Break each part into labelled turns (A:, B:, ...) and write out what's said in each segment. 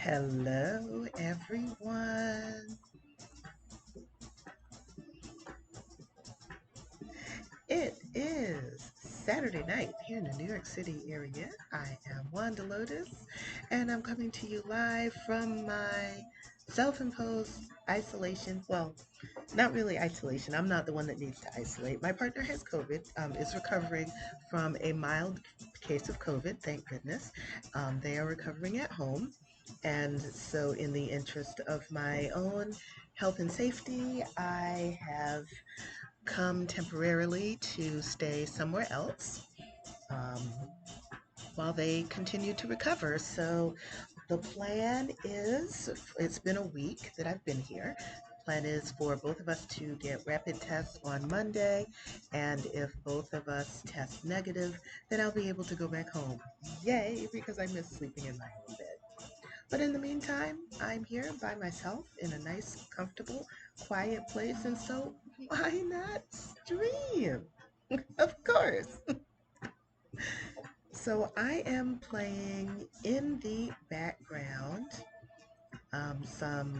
A: Hello, everyone. It is Saturday night here in the New York City area. I am Wanda Lotus, and I'm coming to you live from my self imposed isolation. Well, not really isolation. I'm not the one that needs to isolate. My partner has COVID, is recovering from a mild case of COVID, thank goodness. They are recovering at home. And so, in the interest of my own health and safety, I have come temporarily to stay somewhere else um, while they continue to recover. So, the plan is it's been a week that I've been here. Plan is for both of us to get rapid tests on Monday, and if both of us test negative, then I'll be able to go back home. Yay, because I miss sleeping in my own bed. But in the meantime, I'm here by myself in a nice, comfortable, quiet place, and so why not stream? Of course. So I am playing in the background some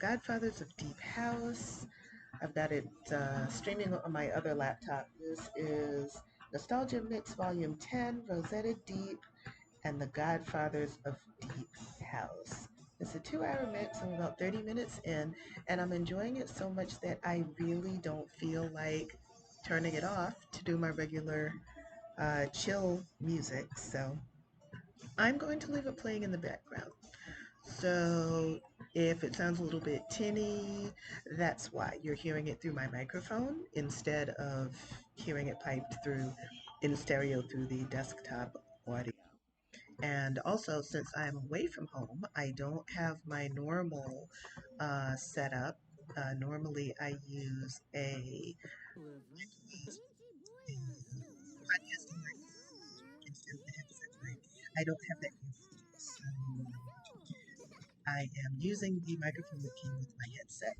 A: Godfathers of Deep House. I've got it streaming on my other laptop. This is Nostalgia Mix Volume 10, Rosetta Deep, and the Godfathers of Deep House. It's a 2 hour mix. I'm about 30 minutes in, and I'm enjoying it so much that I really don't feel like turning it off to do my regular chill music. So I'm going to leave it playing in the background. So if it sounds a little bit tinny, that's why you're hearing it through my microphone instead of hearing it piped through in stereo through the desktop audio. And also, since I'm away from home, I don't have my normal setup. Normally, I use a podcasting microphone instead of the headset mic. I don't have that here, so I am using the microphone that came with my headset.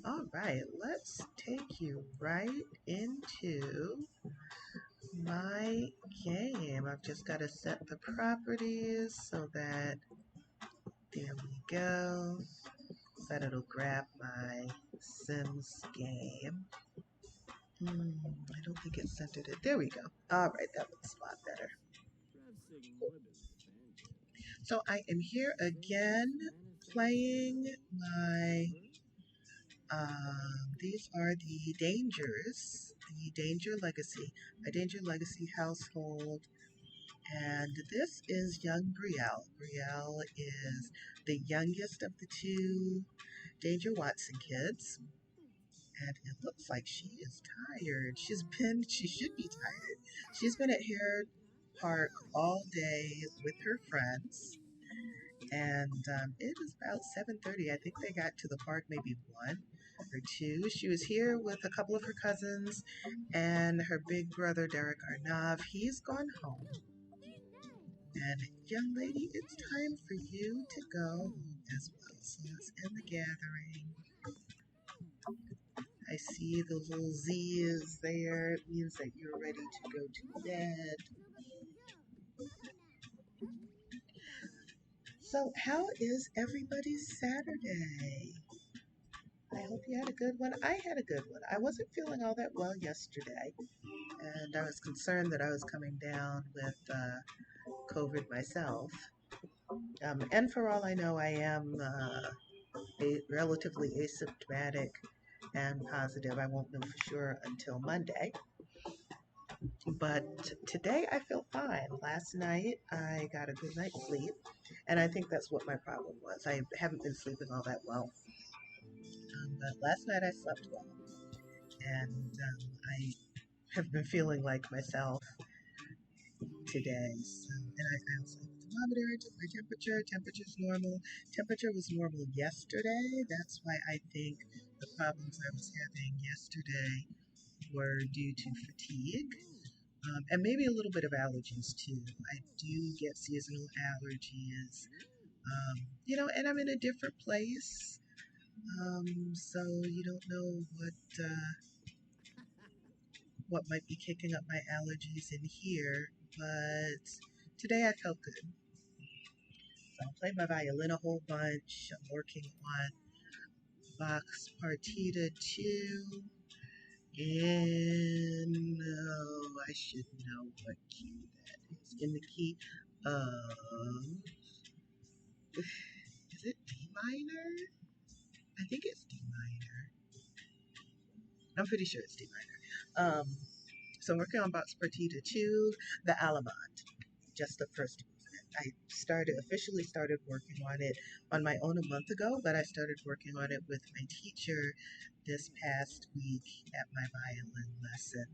A: All right, let's take you right into my game. I've just got to set the properties so that there we go. So that it'll grab my Sims game. I don't think it centered it. There we go. All right, that looks a lot better. So I am here again playing my these are the Danger Legacy, a Danger Legacy household, and this is young Brielle. Brielle is the youngest of the two Danger Watson kids, and it looks like she is tired. She should be tired. She's been at Hare Park all day with her friends, and it is about 7:30. I think they got to the park maybe 1 or 2. She was here with a couple of her cousins and her big brother Derek Arnav. He's gone home. And young lady, it's time for you to go home as well. So let's end the gathering. I see the little Z is there. It means that you're ready to go to bed. So, how is everybody's Saturday? I hope you had a good one. I had a good one. I wasn't feeling all that well yesterday, and I was concerned that I was coming down with COVID myself. And for all I know, I am relatively asymptomatic and positive. I won't know for sure until Monday. But today I feel fine. Last night I got a good night's sleep, and I think that's what my problem was. I haven't been sleeping all that well. But last night I slept well, and I have been feeling like myself today. So, and I also have a thermometer, took my temperature. Temperature's normal. Temperature was normal yesterday. That's why I think the problems I was having yesterday were due to fatigue. And maybe a little bit of allergies too. I do get seasonal allergies, and I'm in a different place, so you don't know what might be kicking up my allergies in here. But today I felt good. So I'm playing my violin a whole bunch. I'm working on Bach's Partita 2. And I should know what key that is. In the key of, is it D minor? I think it's D minor. I'm pretty sure it's D minor. So I'm working on Bach's Partita 2, the Allemande, just the first movement. I officially started working on it on my own a month ago, but I started working on it with my teacher this past week at my violin lesson.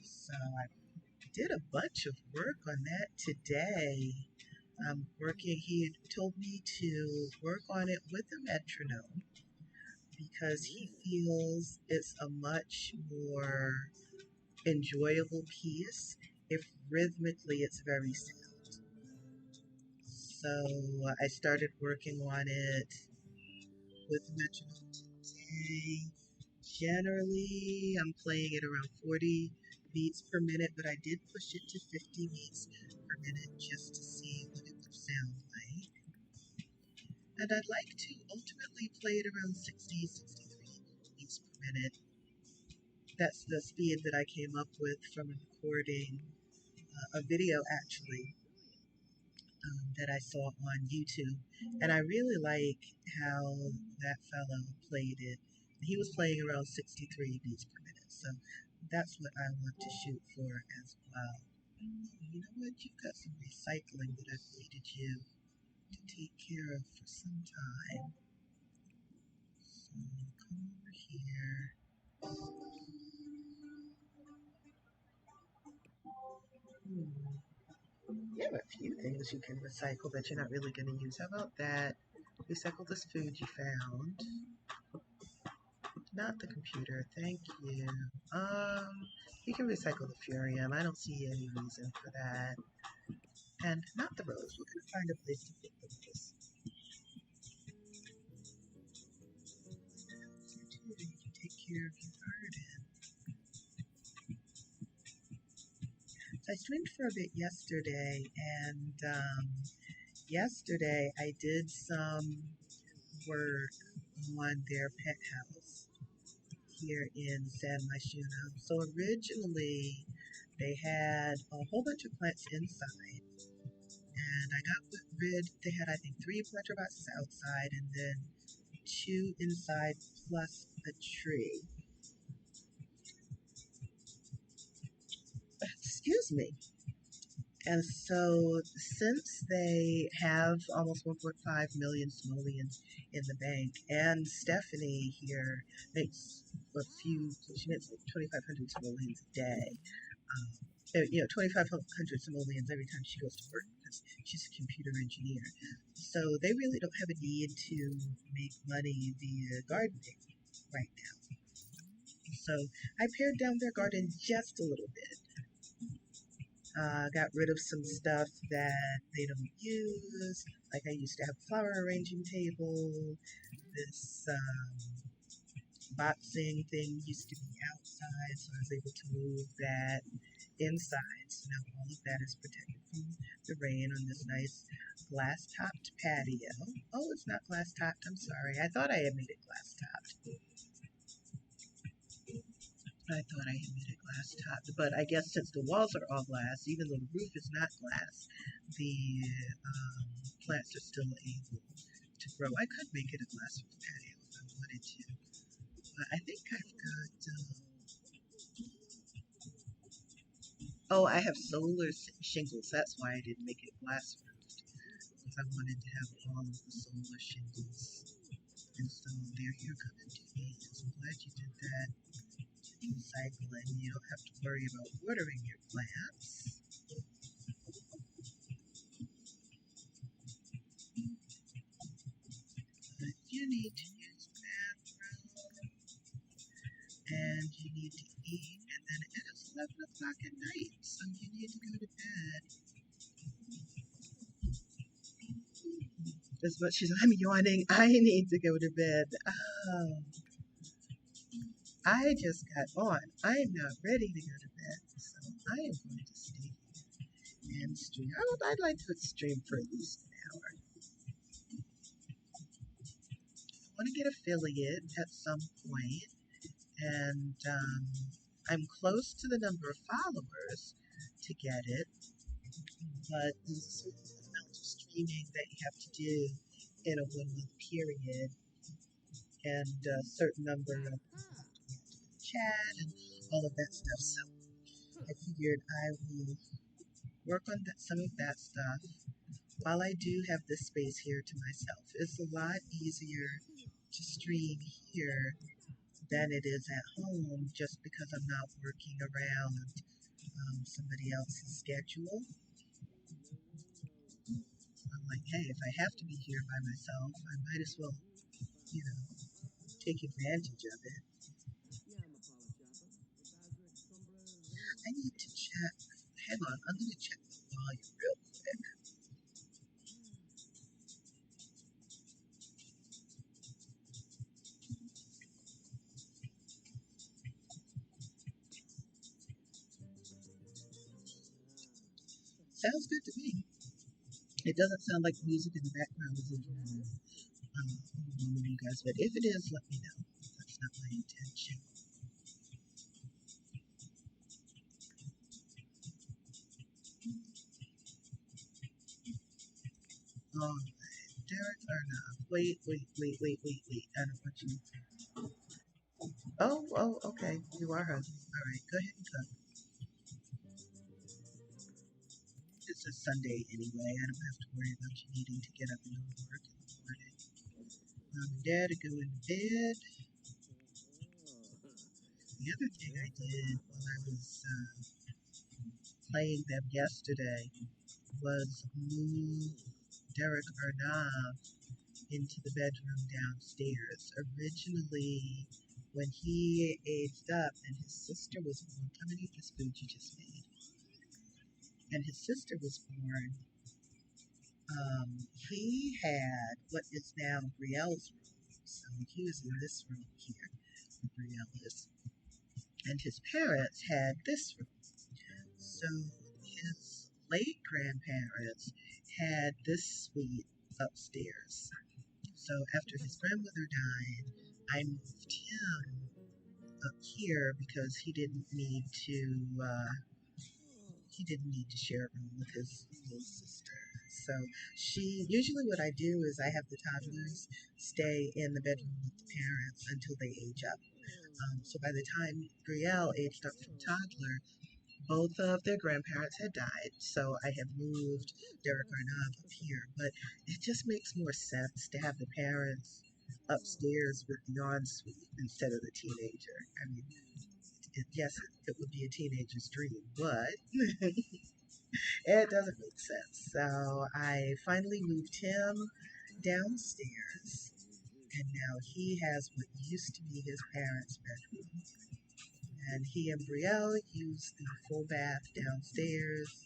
A: So I did a bunch of work on that today. He had told me to work on it with a metronome because he feels it's a much more enjoyable piece if rhythmically it's very sound. So I started working on it with metronome today. Generally, I'm playing it around 40 beats per minute, but I did push it to 50 beats per minute just to see what it would sound like. And I'd like to ultimately play it around 60, 63 beats per minute. That's the speed that I came up with from recording a video actually that I saw on YouTube. And I really like how that fellow played it. He was playing around 63 beats per minute. So that's what I want to shoot for as well. You know what? You've got some recycling that I've needed you to take care of for some time. So come over here. You have a few things you can recycle that you're not really going to use. How about that? Recycle this food you found. Not the computer, thank you. You can recycle the Furium. I don't see any reason for that. And not the rose. We're gonna find a place to put the rose. You can take care of your garden. So I streamed for a bit yesterday, and yesterday I did some work on their pet house here in San Myshuno. So originally they had a whole bunch of plants inside, and I got rid. They had, I think, 3 planter boxes outside and then 2 inside plus a tree. Excuse me. And so, since they have almost 1.5 million simoleons in the bank, and Stephanie here makes she makes like 2,500 simoleons a day. 2,500 simoleons every time she goes to work because she's a computer engineer. So they really don't have a need to make money via gardening right now. So I pared down their garden just a little bit. Got rid of some stuff that they don't use. Like I used to have a flower arranging table. This boxing thing used to be outside, so I was able to move that inside. So now all of that is protected from the rain on this nice glass-topped patio. Oh, it's not glass-topped. I'm sorry. I thought I had made it glass-topped. But I guess since the walls are all glass, even though the roof is not glass, the plants are still able to grow. I could make it a glass roof patio if I wanted to. But I think I've got... I have solar shingles. That's why I didn't make it glass roofed. Because I wanted to have all of the solar shingles installed there. You're coming to me. So I'm glad you did that. Recycling. You don't have to worry about watering your plants. But you need to use the bathroom. And you need to eat. And then it is 11 o'clock at night. So you need to go to bed. As much as I'm yawning, I need to go to bed. Oh, I just got on. I am not ready to go to bed, so I am going to stay here. stream. I'd like to stream for at least an hour. I want to get affiliate at some point, and I'm close to the number of followers to get it, but there's a certain amount of streaming that you have to do in a 1 month period, and a certain number of chat and all of that stuff. So I figured I will work on some of that stuff while I do have this space here to myself. It's a lot easier to stream here than it is at home just because I'm not working around somebody else's schedule. I'm like, hey, if I have to be here by myself, I might as well, you know, take advantage of it. I need to check. Hang on, I'm going to check the volume real quick. Sounds good to me. It doesn't sound like the music in the background is overwhelming you guys, but if it is, let me know. That's not my intention. All right, Derek Arnav. Wait. I don't want you. Oh, okay. You are hungry. All right, go ahead and cook. It's a Sunday anyway. I don't have to worry about you needing to get up and go to work in the morning. Mom and Dad are going to bed. The other thing I did while I was playing them yesterday was move Derek Arnav into the bedroom downstairs. Originally, when he aged up and his sister was born, come and eat this food you just made. And his sister was born, he had what is now Brielle's room. So he was in this room here, where Brielle is. And his parents had this room. So his late grandparents had this suite upstairs. So after his grandmother died, I moved him up here because he didn't need to share a room with his little sister. So she usually what I do is I have the toddlers stay in the bedroom with the parents until they age up. So by the time Brielle aged up from toddler, both of their grandparents had died, so I had moved Derek Arnav up here. But it just makes more sense to have the parents upstairs with the ensuite instead of the teenager. I mean, yes, it would be a teenager's dream, but it doesn't make sense. So I finally moved him downstairs, and now he has what used to be his parents' bedroom. And he and Brielle use the full bath downstairs,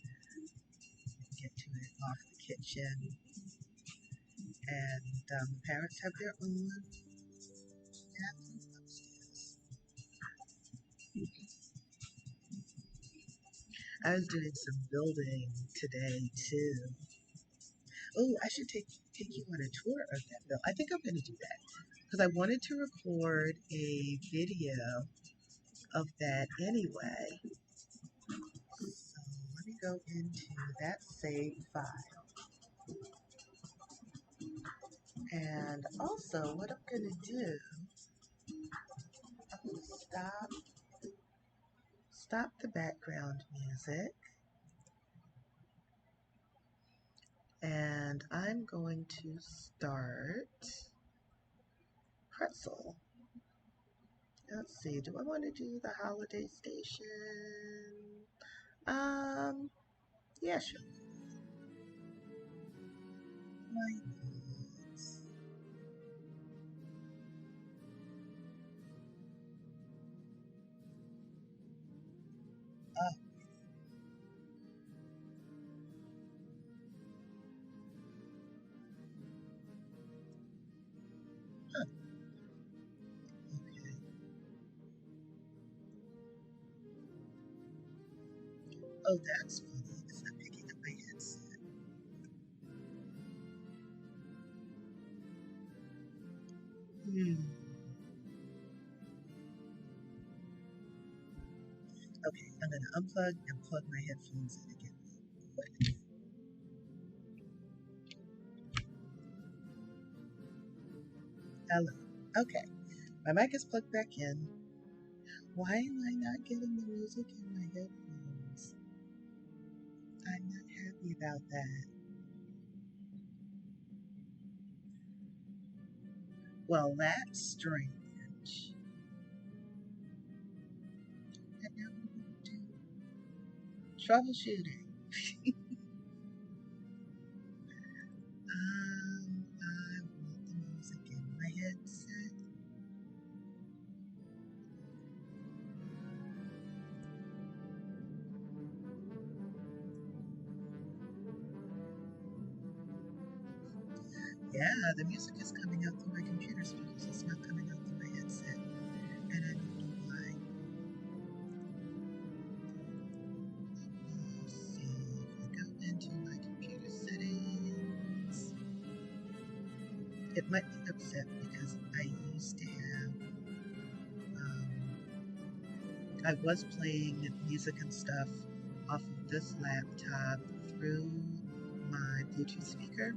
A: get to it off the kitchen, and the parents have their own bathroom upstairs. I was doing some building today too. Oh, I should take you on a tour of that building. I think I'm going to do that because I wanted to record a video of that anyway. So let me go into that save file. And also, what I'm going to do, I'm going to stop the background music, and I'm going to start pretzel. Let's see, do I want to do the holiday station? Yeah, sure. Why not? Oh, huh, okay. Oh, that's funny. It's not picking up my Okay, I'm going to unplug and plug my headphones in again. Wait. Hello. Okay, my mic is plugged back in. Why am I not getting the music in my headphones? I'm not happy about that. Well, that's strange. And now we're going to do troubleshooting. I want the music in my headset. Yeah, the music is coming out through my computer speakers. It's not coming out through my headset. And I don't know why. Let me see if I go into my computer settings. It might be upset because I used to have, I was playing music and stuff off of this laptop through my Bluetooth speaker,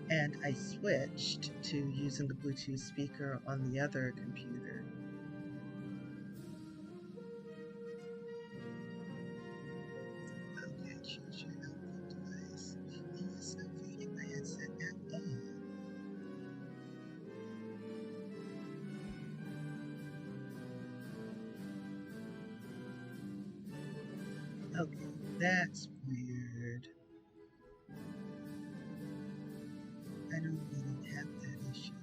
A: and I switched to using the Bluetooth speaker on the other computer. Okay, choose your output device. And it's not feeding my headset at all. Okay, that's weird. I normally don't have that issue.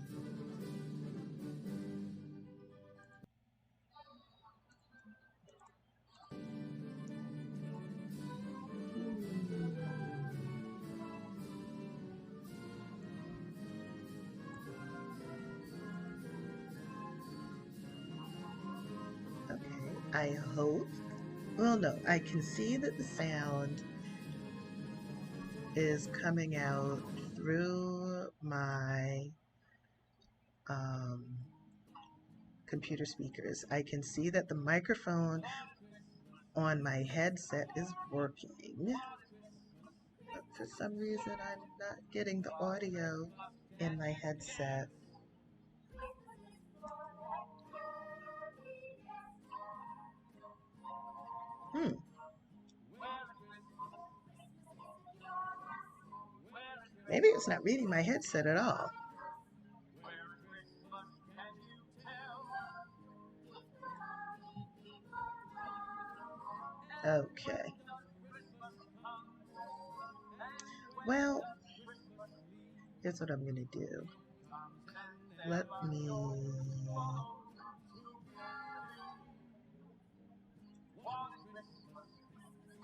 A: Okay, I hope. Well, no, I can see that the sound is coming out through my um, computer speakers. I can see that the microphone on my headset is working, but for some reason I'm not getting the audio in my headset. Hmm. Maybe it's not reading my headset at all. Okay. Well, here's what I'm going to do. Let me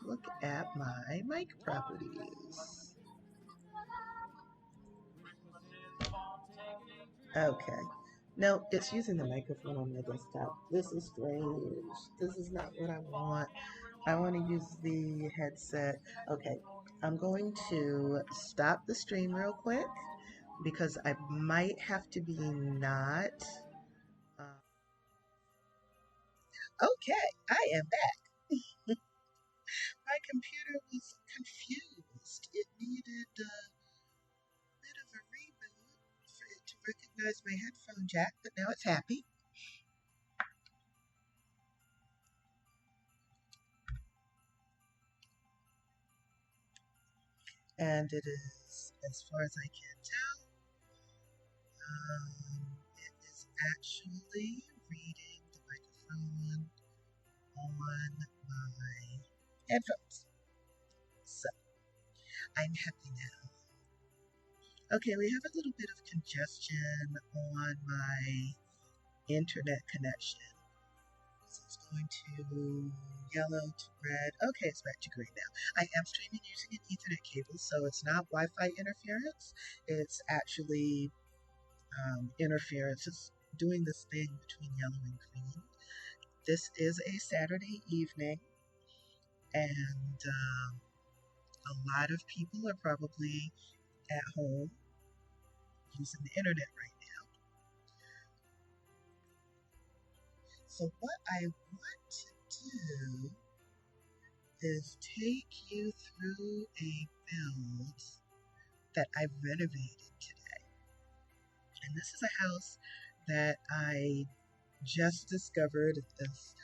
A: look at my mic properties. Okay. No, it's using the microphone on my desktop. This is strange. This is not what I want. I want to use the headset. Okay, I'm going to stop the stream real quick because I might have to be not. Uh, okay, I am back. My computer was confused. It needed a bit of a reboot for it to recognize my headphone jack, but now it's happy. And it is, as far as I can tell, it is actually reading the microphone on my headphones. So I'm happy now. Okay, we have a little bit of congestion on my internet connection. So it's going to yellow to red. Okay, it's back to green now. I am streaming using an Ethernet cable, so it's not Wi-Fi interference. It's actually interference. It's doing this thing between yellow and green. This is a Saturday evening, and a lot of people are probably at home using the internet right now. So what I want to do is take you through a build that I've renovated today. And this is a house that I just discovered this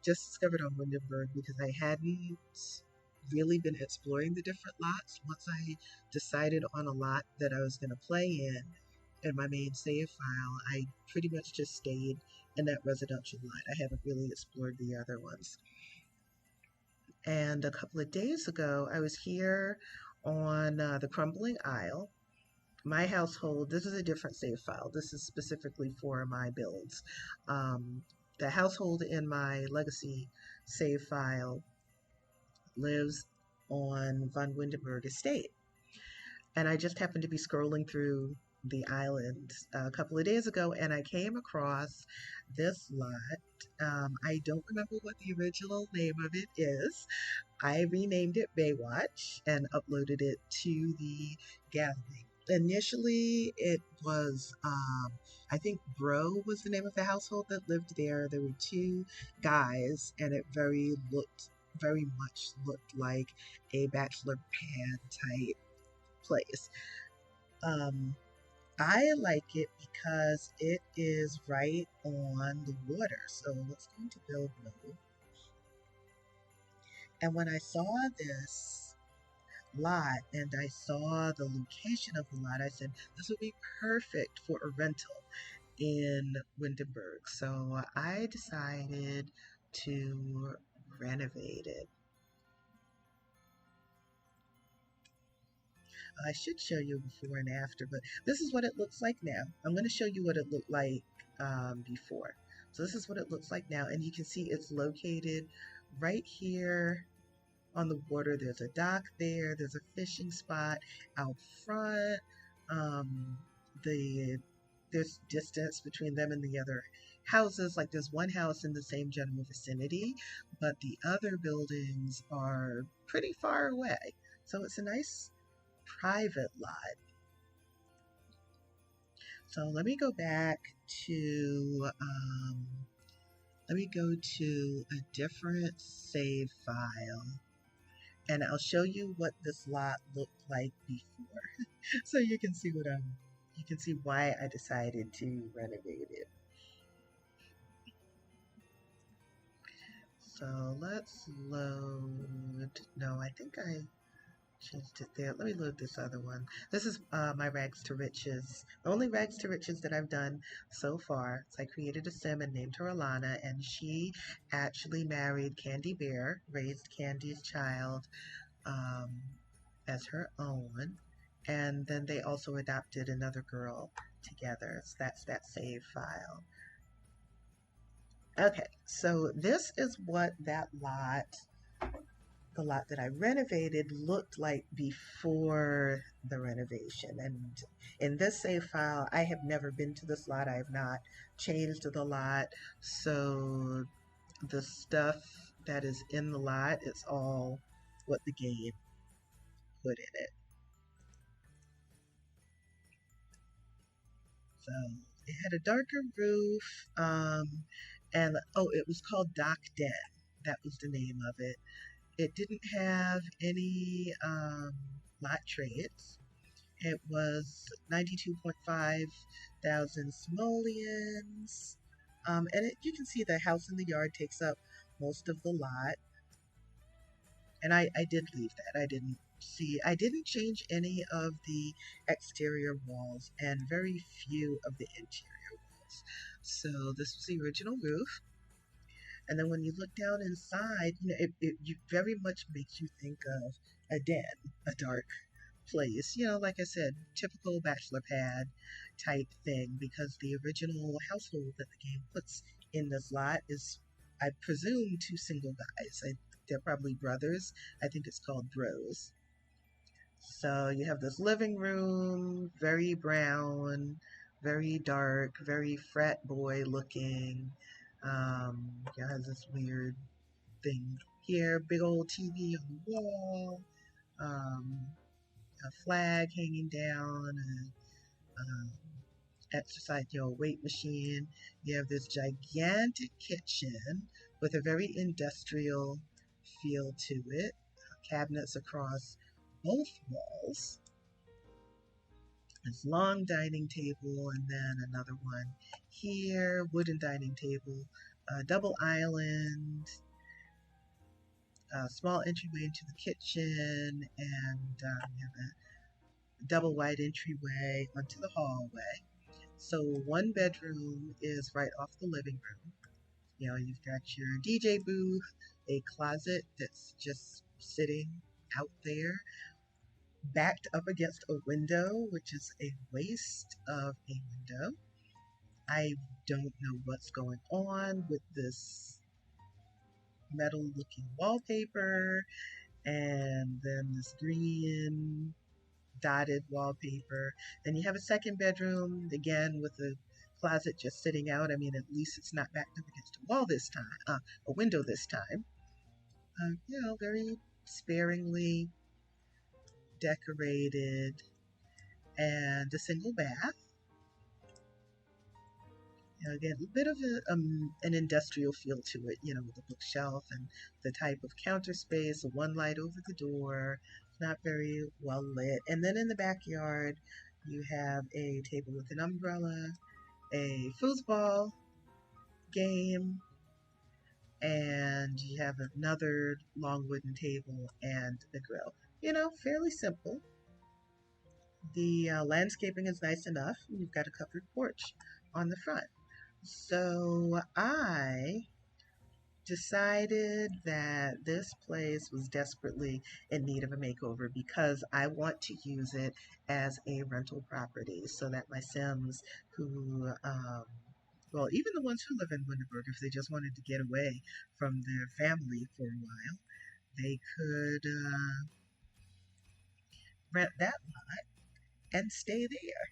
A: just discovered on Windenberg because I hadn't really been exploring the different lots. Once I decided on a lot that I was going to play in my main save file, I pretty much just stayed in that residential lot. I haven't really explored the other ones. And a couple of days ago, I was here on the Crumbling Isle. My household, this is a different save file. This is specifically for my builds. Um, the household in my legacy save file lives on Von Windenberg Estate. And I just happened to be scrolling through the island a couple of days ago and I came across this lot. I don't remember what the original name of it is. I renamed it Baywatch and uploaded it to the gallery. Initially, it was, I think Bro was the name of the household that lived there. There were two guys, and it very much looked like a bachelor pad type place. Um, I like it because it is right on the water. So let's go into build mode. And when I saw this lot and I saw the location of the lot, I said, this would be perfect for a rental in Windenberg. So I decided to renovate it. I should show you before and after, but this is what it looks like now. I'm going to show you what it looked like before. So this is what it looks like now, and you can see it's located right here on the water. There's a dock there. There's a fishing spot out front. Um, there's distance between them and the other houses. Like there's one house in the same general vicinity, but the other buildings are pretty far away. So it's a nice private lot. So let me go back to, let me go to a different save file and I'll show you what this lot looked like before. So you can see you can see why I decided to renovate it. So let's load, no, I think I changed it there. Let me load this other one. This is my Rags to Riches. The only Rags to Riches that I've done so far. So I created a sim and named her Alana, and she actually married Candy Bear, raised Candy's child um, as her own. And then they also adopted another girl together. So that's that save file. Okay, so this is what that lot, the lot that I renovated, looked like before the renovation. And in this save file, I have never been to this lot. I have not changed the lot. So the stuff that is in the lot is all what the game put in it. So it had a darker roof, and oh, it was called Dock Den. That was the name of it. It didn't have any lot traits. It was 92.5 thousand simoleons. And you can see the house in the yard takes up most of the lot. And I did leave that. I didn't change any of the exterior walls and very few of the interior walls. So this was the original roof. And then when you look down inside, it very much makes you think of a den, a dark place. Like I said, typical bachelor pad type thing, because the original household that the game puts in this lot is, I presume, two single guys. They're probably brothers. I think it's called Bros. So you have this living room, very brown, very dark, very frat boy looking. It has this weird thing here, big old TV on the wall, um, a flag hanging down, um, exercise, weight machine. You have this gigantic kitchen with a very industrial feel to it. Cabinets across both walls. This long dining table, and then another one here, wooden dining table, double island, small entryway into the kitchen, and you have a double wide entryway onto the hallway. So one bedroom is right off the living room. You've got your DJ booth, a closet that's just sitting out there, backed up against a window, which is a waste of a window. I don't know what's going on with this metal looking wallpaper and then this green dotted wallpaper. Then you have a second bedroom, again with a closet just sitting out. I mean, at least it's not backed up against a wall this time, a window this time. Very sparingly decorated, and a single bath. Again, a bit of an industrial feel to it, with the bookshelf and the type of counter space, one light over the door, not very well lit. And then in the backyard, you have a table with an umbrella, a foosball game, and you have another long wooden table and a grill. Fairly simple. The landscaping is nice enough. You've got a covered porch on the front. So I decided that this place was desperately in need of a makeover because I want to use it as a rental property so that my Sims who, well, even the ones who live in Windenberg, if they just wanted to get away from their family for a while, they could rent that lot and stay there.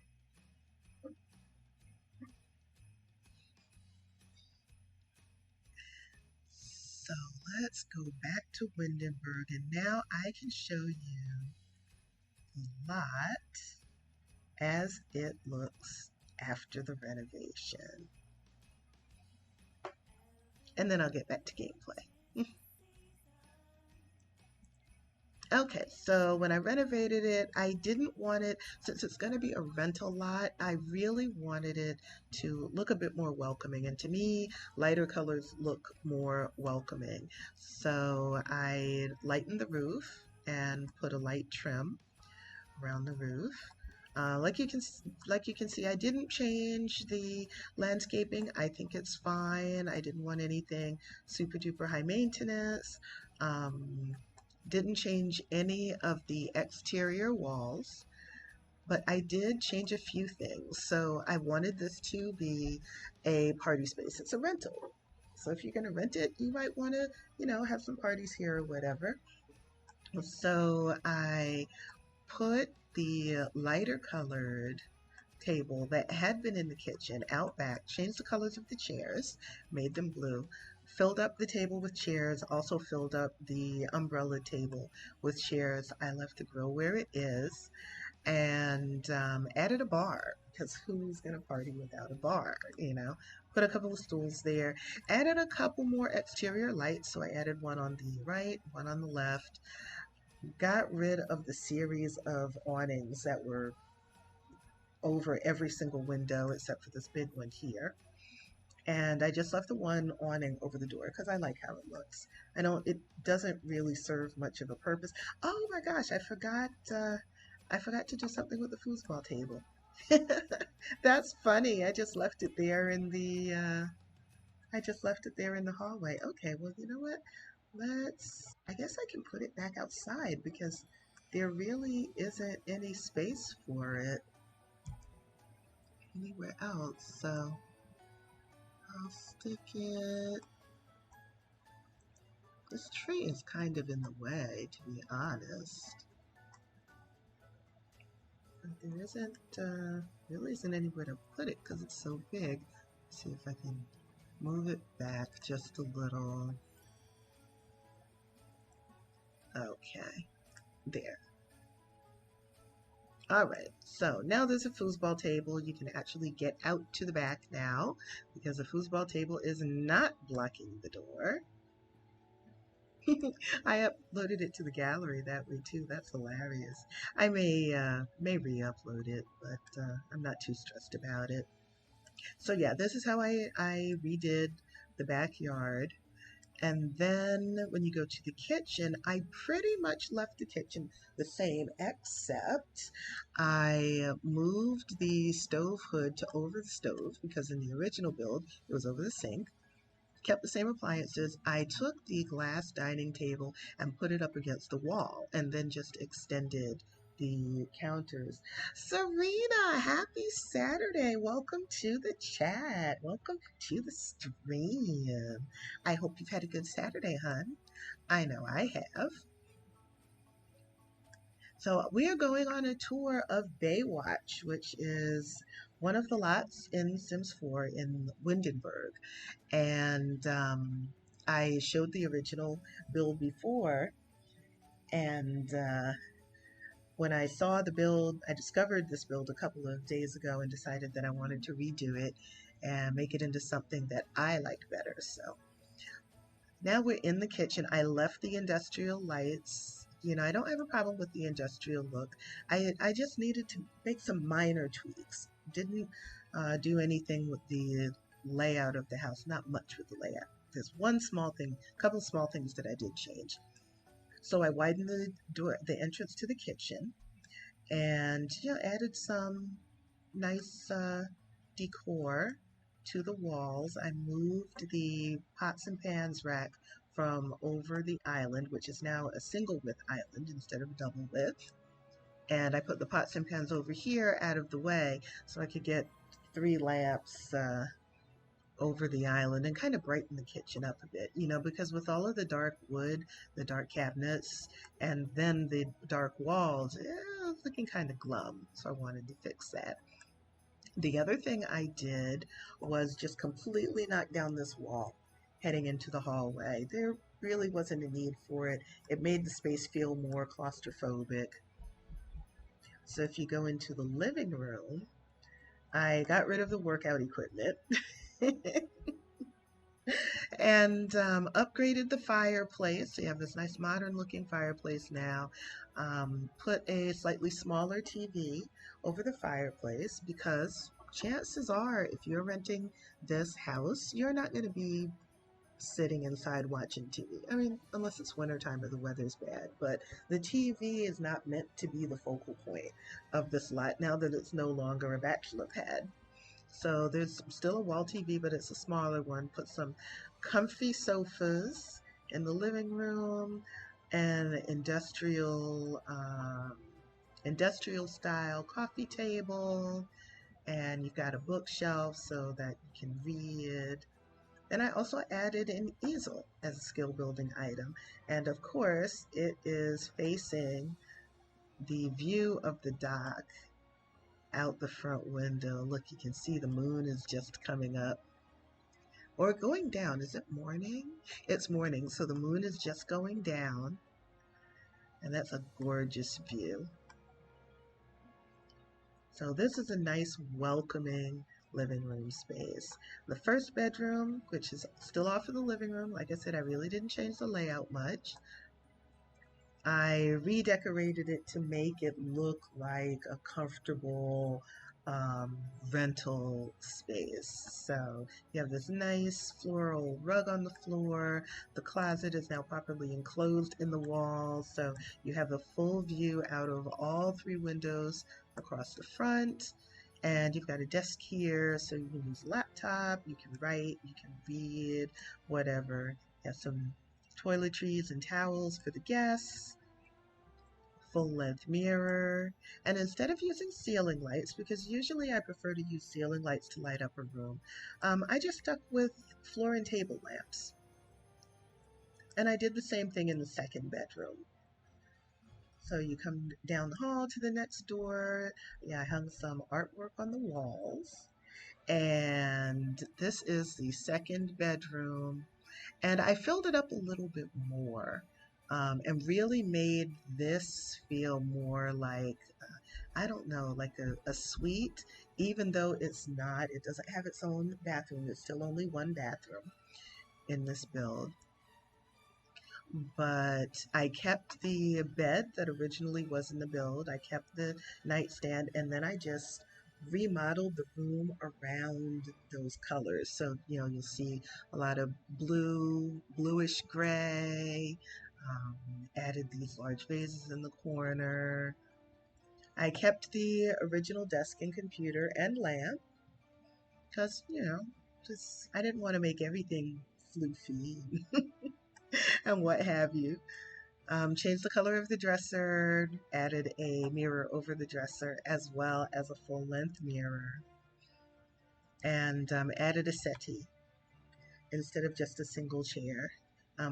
A: So let's go back to Windenberg, and now I can show you the lot as it looks after the renovation. And then I'll get back to gameplay. Okay, so when I renovated it, I didn't want it, since it's going to be a rental lot, I really wanted it to look a bit more welcoming. And to me, lighter colors look more welcoming. So I lightened the roof and put a light trim around the roof. Like you can see, I didn't change the landscaping. I think it's fine. I didn't want anything super duper high maintenance. Didn't change any of the exterior walls, but I did change a few things. So I wanted this to be a party space. It's a rental. So if you're going to rent it, you might want to, have some parties here or whatever. So I put the lighter colored table that had been in the kitchen out back, changed the colors of the chairs, made them blue, filled up the table with chairs, also filled up the umbrella table with chairs. I left the grill where it is, and added a bar, because who's going to party without a bar, Put a couple of stools there, added a couple more exterior lights, so I added one on the right, one on the left, got rid of the series of awnings that were over every single window except for this big one here. And I just left the one awning over the door because I like how it looks. It doesn't really serve much of a purpose. Oh my gosh, I forgot to do something with the foosball table. That's funny. I just left it there in the hallway. Okay, well, you know what? I guess I can put it back outside because there really isn't any space for it anywhere else. So I'll stick it. This tree is kind of in the way, to be honest. But there really isn't anywhere to put it because it's so big. Let's see if I can move it back just a little. Okay, there. All right, so now there's a foosball table. You can actually get out to the back now because the foosball table is not blocking the door. I uploaded it to the gallery that way too. That's hilarious. I may re-upload it, but I'm not too stressed about it. So yeah, this is how I redid the backyard. And then when you go to the kitchen, I pretty much left the kitchen the same, except I moved the stove hood to over the stove because in the original build, it was over the sink. Kept the same appliances. I took the glass dining table and put it up against the wall and then just extended the counters. Serena, happy Saturday. Welcome to the chat. Welcome to the stream. I hope you've had a good Saturday, hon. I know I have. So we are going on a tour of Baywatch, which is one of the lots in Sims 4 in Windenberg. And I showed the original build before, and when I saw the build, I discovered this build a couple of days ago and decided that I wanted to redo it and make it into something that I liked better. So now we're in the kitchen. I left the industrial lights. You know, I don't have a problem with the industrial look. I just needed to make some minor tweaks. Didn't do anything with the layout of the house, not much with the layout. There's one small thing, a couple of small things that I did change. So I widened the door, the entrance to the kitchen, and added some nice decor to the walls. I moved the pots and pans rack from over the island, which is now a single width island instead of double width. And I put the pots and pans over here out of the way so I could get 3 lamps over the island and kind of brighten the kitchen up a bit, because with all of the dark wood, the dark cabinets, and then the dark walls, it's looking kind of glum. So I wanted to fix that. The other thing I did was just completely knock down this wall heading into the hallway. There really wasn't a need for it. It made the space feel more claustrophobic. So if you go into the living room, I got rid of the workout equipment and upgraded the fireplace. So you have this nice modern looking fireplace now. Put a slightly smaller TV over the fireplace because chances are if you're renting this house, you're not going to be sitting inside watching TV. I mean, unless it's wintertime or the weather's bad, but the TV is not meant to be the focal point of this lot now that it's no longer a bachelor pad. So there's still a wall TV, but it's a smaller one. Put some comfy sofas in the living room and industrial style coffee table, and you've got a bookshelf so that you can read. And I also added an easel as a skill building item. And of course, it is facing the view of the dock out the front window. Look, you can see the moon is just coming up or going down. Is it morning? It's morning, so the moon is just going down. And that's a gorgeous view. So this is a nice, welcoming living room space. The first bedroom, which is still off of the living room, like I said, I really didn't change the layout much. I redecorated it to make it look like a comfortable rental space. So you have this nice floral rug on the floor. The closet is now properly enclosed in the wall. So you have a full view out of all 3 windows across the front. And you've got a desk here, so you can use a laptop, you can write, you can read, whatever. You have some toiletries and towels for the guests, full-length mirror, and instead of using ceiling lights, because usually I prefer to use ceiling lights to light up a room, I just stuck with floor and table lamps. And I did the same thing in the second bedroom. So you come down the hall to the next door. Yeah, I hung some artwork on the walls. And this is the second bedroom. And I filled it up a little bit more and really made this feel more like I don't know, like a suite, even though it doesn't have its own bathroom. There's still only one bathroom in this build. But I kept the bed that originally was in the build. I kept the nightstand, and then I just remodeled the room around those colors. So, you'll see a lot of blue, bluish gray, added these large vases in the corner. I kept the original desk and computer and lamp because, just I didn't want to make everything floofy and what have you. Changed the color of the dresser, added a mirror over the dresser as well as a full length mirror, and added a settee instead of just a single chair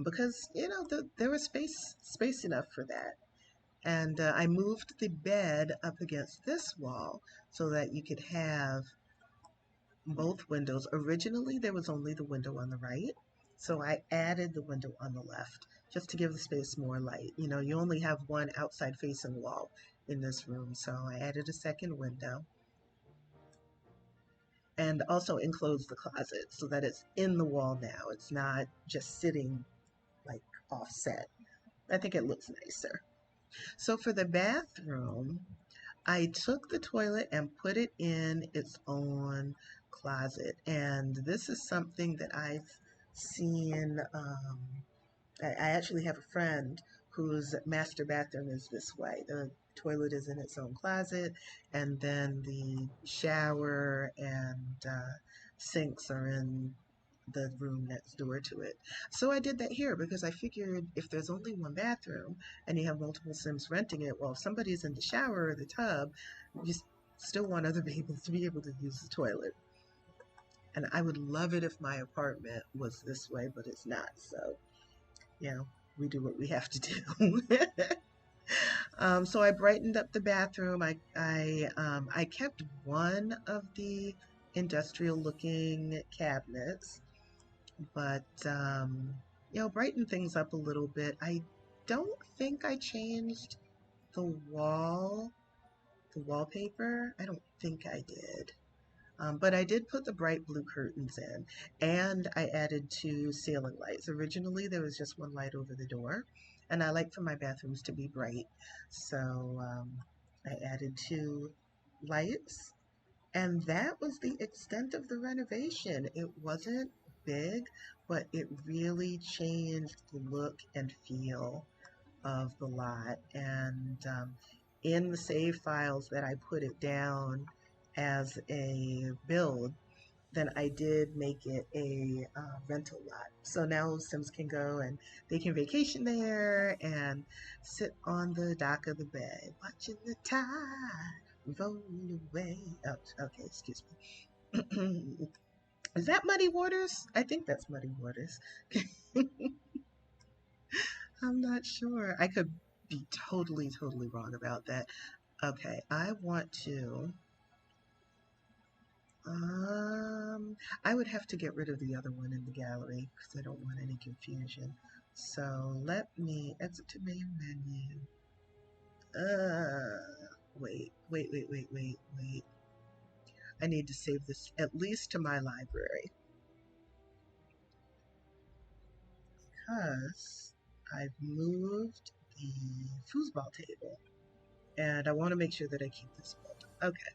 A: because there was space enough for that. And I moved the bed up against this wall so that you could have both windows. Originally, there was only the window on the right, so I added the window on the left just to give the space more light. You only have one outside facing wall in this room, so I added a second window and also enclosed the closet so that it's in the wall now. It's not just sitting like offset. I think it looks nicer. So for the bathroom, I took the toilet and put it in its own closet. And this is something that I've seen. I actually have a friend whose master bathroom is this way. The toilet is in its own closet, and then the shower and sinks are in the room next door to it. So I did that here because I figured if there's only one bathroom and you have multiple Sims renting it, well, if somebody's in the shower or the tub, you still want other people to be able to use the toilet. And I would love it if my apartment was this way, but it's not. So, we do what we have to do. So I brightened up the bathroom. I kept one of the industrial-looking cabinets, but brighten things up a little bit. I don't think I changed the wallpaper. I don't think I did. But I did put the bright blue curtains in, and I added 2 ceiling lights. Originally, there was just one light over the door, and I like for my bathrooms to be bright. So I added 2 lights, and that was the extent of the renovation. It wasn't big, but it really changed the look and feel of the lot. And in the save files that I put it down as a build, then I did make it a rental lot. So now Sims can go and they can vacation there and sit on the dock of the bay, watching the tide roll away. Oh, okay, excuse me. Is that Muddy Waters? I think that's Muddy Waters. I'm not sure. I could be totally wrong about that. Okay, I want to I would have to get rid of the other one in the gallery because I don't want any confusion. So let me exit to main menu. Wait. I need to save this at least to my library because I've moved the foosball table and I want to make sure that I keep this built. Okay,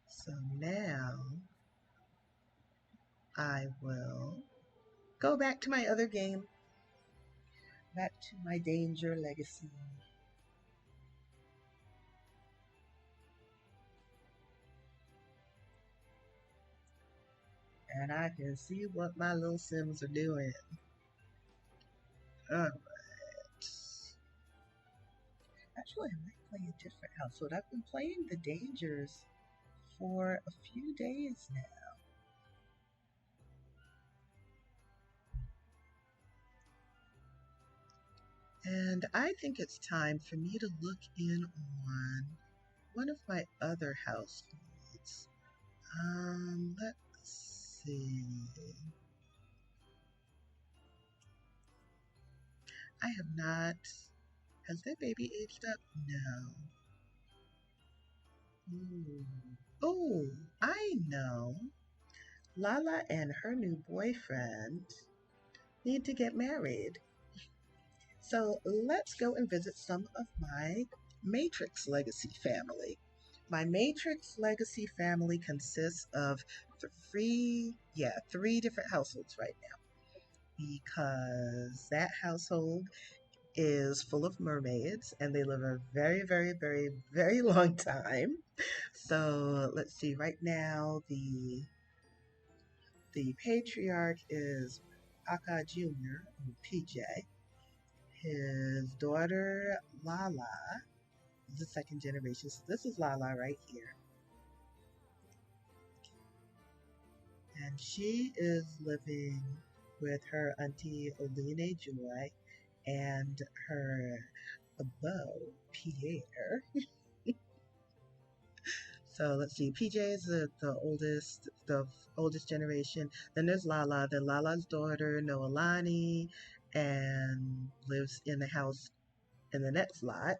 A: so now I will go back to my other game, back to my Danger Legacy. And I can see what my little Sims are doing. Alright. Actually, I might play a different household. I've been playing the Dangers for a few days now. And I think it's time for me to look in on one of my other households. Let's see. I have not. Has that baby aged up? No. Ooh. Oh, I know. Lala and her new boyfriend need to get married. So let's go and visit some of my Matrix Legacy family. My Matrix Legacy family consists of three different households right now because that household is full of mermaids and they live a very, very, very, very long time. So let's see, right now the patriarch is Aka Jr., or PJ. His daughter Lala is the second generation. So this is Lala right here. And she is living with her auntie Oline Joy and her beau Pierre. So let's see. PJ is the oldest generation. Then there's Lala. Then Lala's daughter Noelani, and lives in the house in the next lot.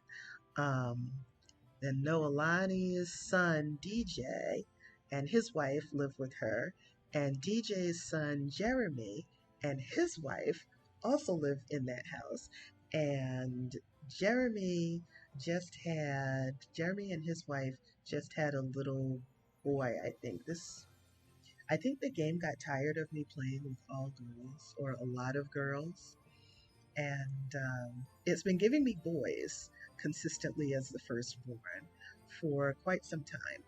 A: Um, Then Noelani's son, DJ, and his wife live with her. And DJ's son, Jeremy, and his wife also live in that house. And Jeremy Jeremy and his wife just had a little boy, I think. I think the game got tired of me playing with all girls or a lot of girls, and it's been giving me boys consistently as the firstborn for quite some time.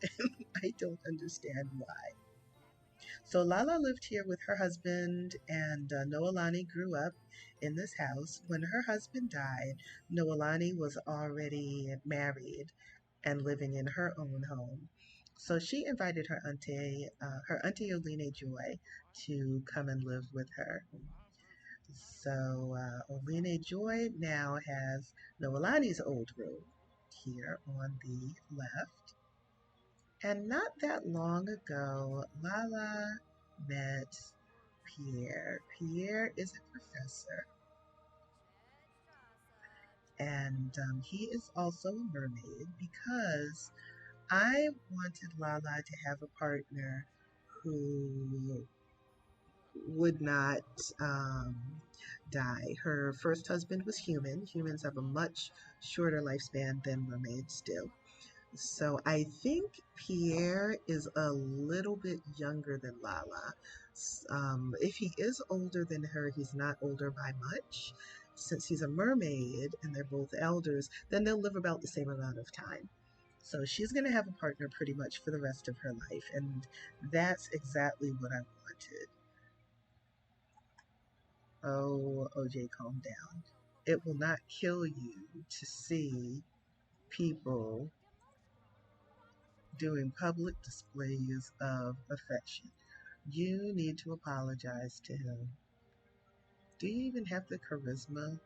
A: I don't understand why. So Lala lived here with her husband, and Noelani grew up in this house. When her husband died, Noelani was already married and living in her own home. So she invited her auntie Oline Joy, to come and live with her. So Oline Joy now has Noelani's old room here on the left. And not that long ago, Lala met Pierre. Pierre is a professor, and he is also a mermaid because I wanted Lala to have a partner who would not um, die. Her first husband was human. Humans have a much shorter lifespan than mermaids do. So I think Pierre is a little bit younger than Lala. If he is older than her, he's not older by much. Since he's a mermaid and they're both elders, then they'll live about the same amount of time. So she's going to have a partner pretty much for the rest of her life. And that's exactly what I wanted. Oh, OJ, calm down. It will not kill you to see people doing public displays of affection. You need to apologize to him. Do you even have the charisma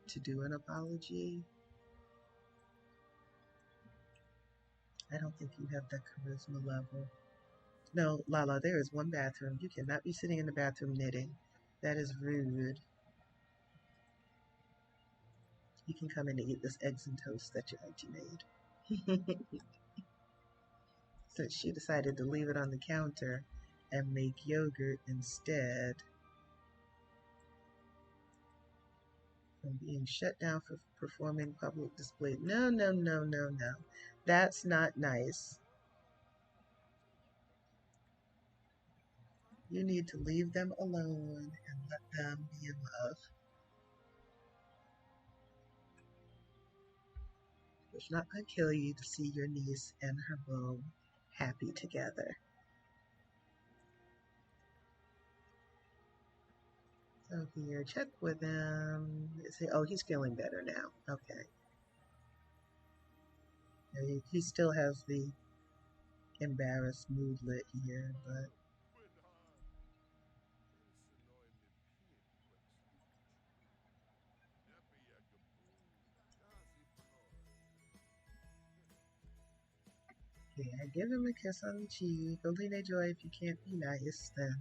A: to do an apology? I don't think you have that charisma level. No, Lala, there is one bathroom. You cannot be sitting in the bathroom knitting. That is rude. You can come in and eat this eggs and toast that your auntie made. Since she decided to leave it on the counter and make yogurt instead. From being shut down for performing public display. No, no, no, no, no. That's not nice. You need to leave them alone and let them be in love. It's not going to kill you to see your niece and her beau happy together. So here, check with him. Say, oh, he's feeling better now. Okay. He still has the embarrassed moodlet here, but yeah, give him a kiss on the cheek. Oline Joy, if you can't be nice, then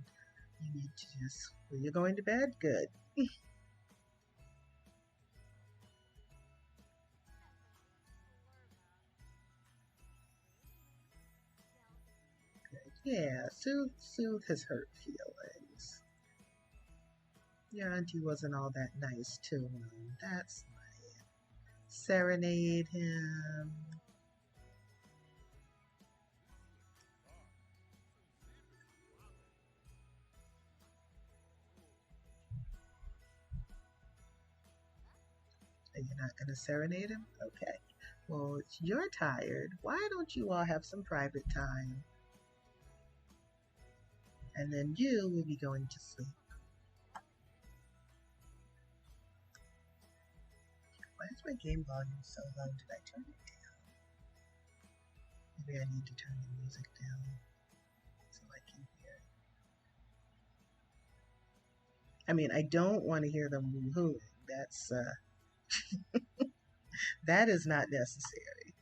A: you need to just, well, you're going to bed? Good. Yeah, soothe his hurt feelings. Your auntie wasn't all that nice to him. That's right. Serenade him. Are you not going to serenade him? Okay. Well, you're tired. Why don't you all have some private time? And then you will be going to sleep. Why is my game volume so low? Did I turn it down? Maybe I need to turn the music down so I can hear it. I mean, I don't want to hear them woo-hooing. That is not necessary.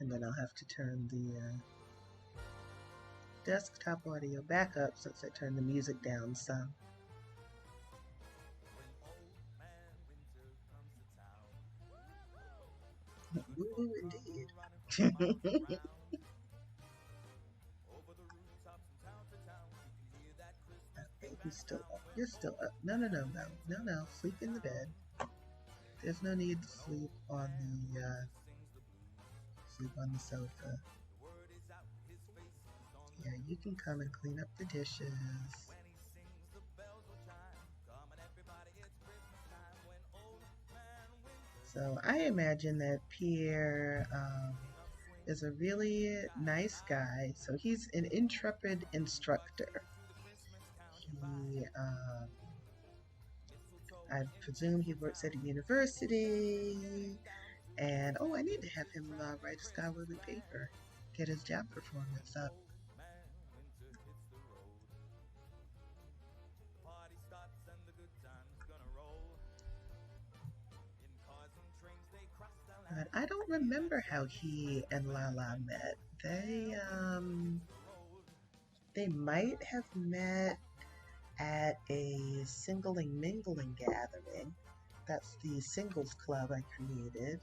A: And then I'll have to turn the desktop audio back up since I turned the music down some. Woo indeed. Okay, he's still up. You're still up. No. Sleep in the bed. There's no need to sleep on the sofa. Yeah, you can come and clean up the dishes. So I imagine that Pierre is a really nice guy. So he's an intrepid instructor. I presume he works at a university. And I need to have him write a scholarly paper, get his job performance up. But I don't remember how he and Lala met. They might have met at a singling mingling gathering. That's the singles club I created.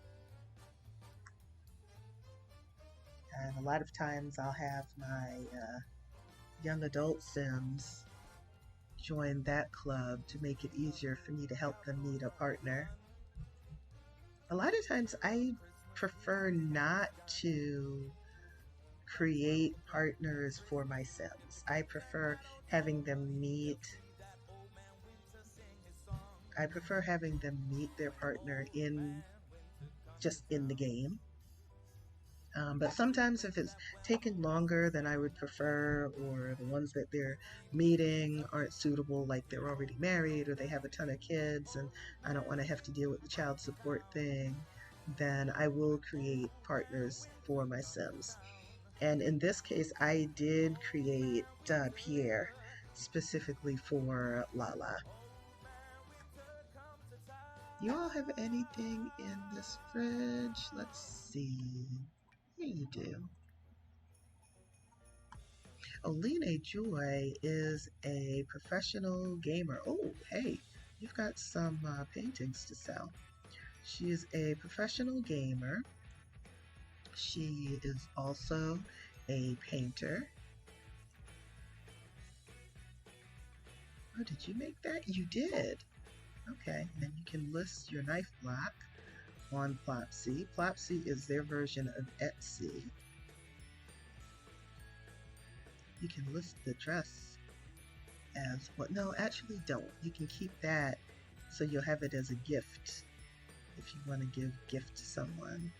A: And a lot of times I'll have my young adult Sims join that club to make it easier for me to help them meet a partner. A lot of times I prefer not to create partners for my Sims. I prefer having them meet their partner just in the game. But sometimes if it's taken longer than I would prefer, or the ones that they're meeting aren't suitable, like they're already married or they have a ton of kids and I don't want to have to deal with the child support thing, then I will create partners for my Sims. And in this case, I did create Pierre specifically for Lala. You all have anything in this fridge? Let's see. Yeah, you do. Oline Joy is a professional gamer. Oh, hey, you've got some paintings to sell. She is a professional gamer. She is also a painter. Oh, did you make that? You did. Okay, and you can list your knife block on Plopsy. Plopsy is their version of Etsy. You can list the dress as what? No, actually don't. You can keep that so you'll have it as a gift if you want to give gift to someone.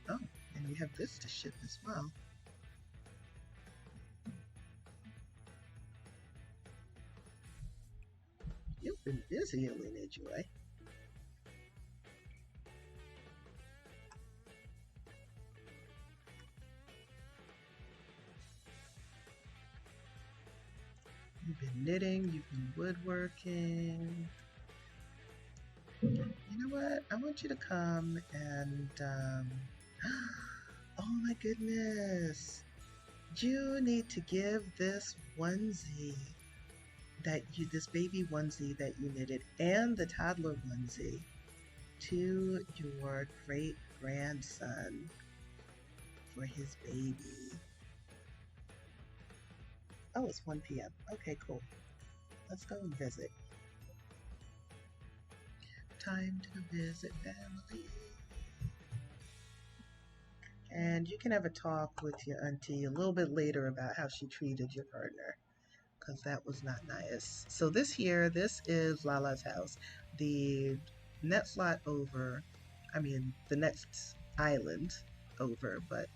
A: Oh, and we have this to ship as well. You've been busy, Elena Joy. You've been knitting, you've been woodworking. You know what? I want you to come and, oh my goodness. You need to give this onesie this baby onesie that you knitted and the toddler onesie to your great grandson for his baby. Oh, it's 1 p.m. Okay, cool. Let's go and visit. Time to visit family. And you can have a talk with your auntie a little bit later about how she treated your partner, because that was not nice. So this is Lala's house. The next lot over, the next island over, but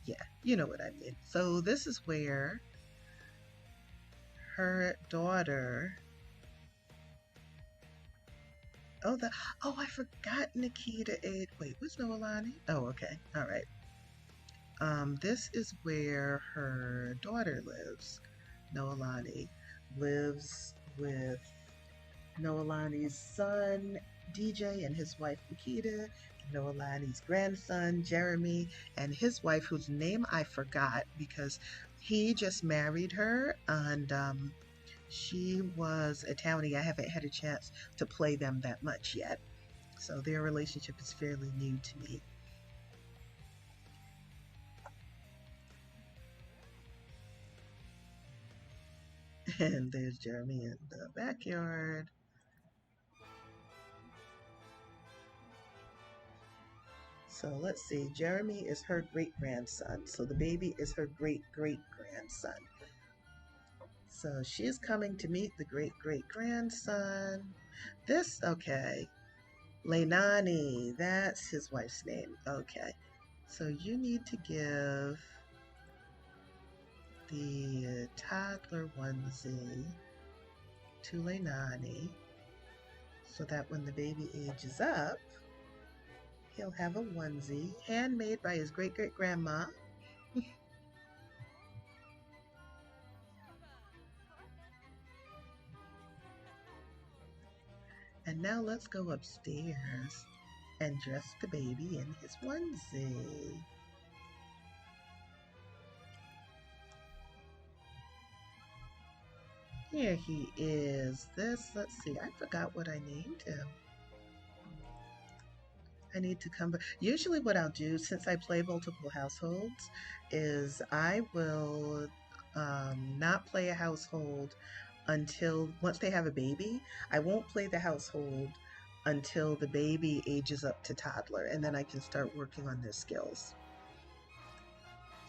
A: yeah, you know what I mean. So this is where her daughter, I forgot Nikita ate, wait, what's Noelani? Oh, okay, all right. This is where her daughter lives. Noelani lives with Noelani's son, DJ, and his wife, Nikita, Noelani's grandson, Jeremy, and his wife, whose name I forgot because he just married her, and she was a townie. I haven't had a chance to play them that much yet, so their relationship is fairly new to me. And there's Jeremy in the backyard. So let's see, Jeremy is her great-grandson. So the baby is her great-great-grandson. So she's coming to meet the great-great-grandson. Okay. Leinani, that's his wife's name. Okay. So you need to give the toddler onesie to Leinani so that when the baby ages up, he'll have a onesie handmade by his great-great-grandma. And now let's go upstairs and dress the baby in his onesie. Here he is. Let's see, I forgot what I named him. I need to come back. Usually what I'll do, since I play multiple households, is I will not play a household until once they have a baby. I won't play the household until the baby ages up to toddler, and then I can start working on their skills.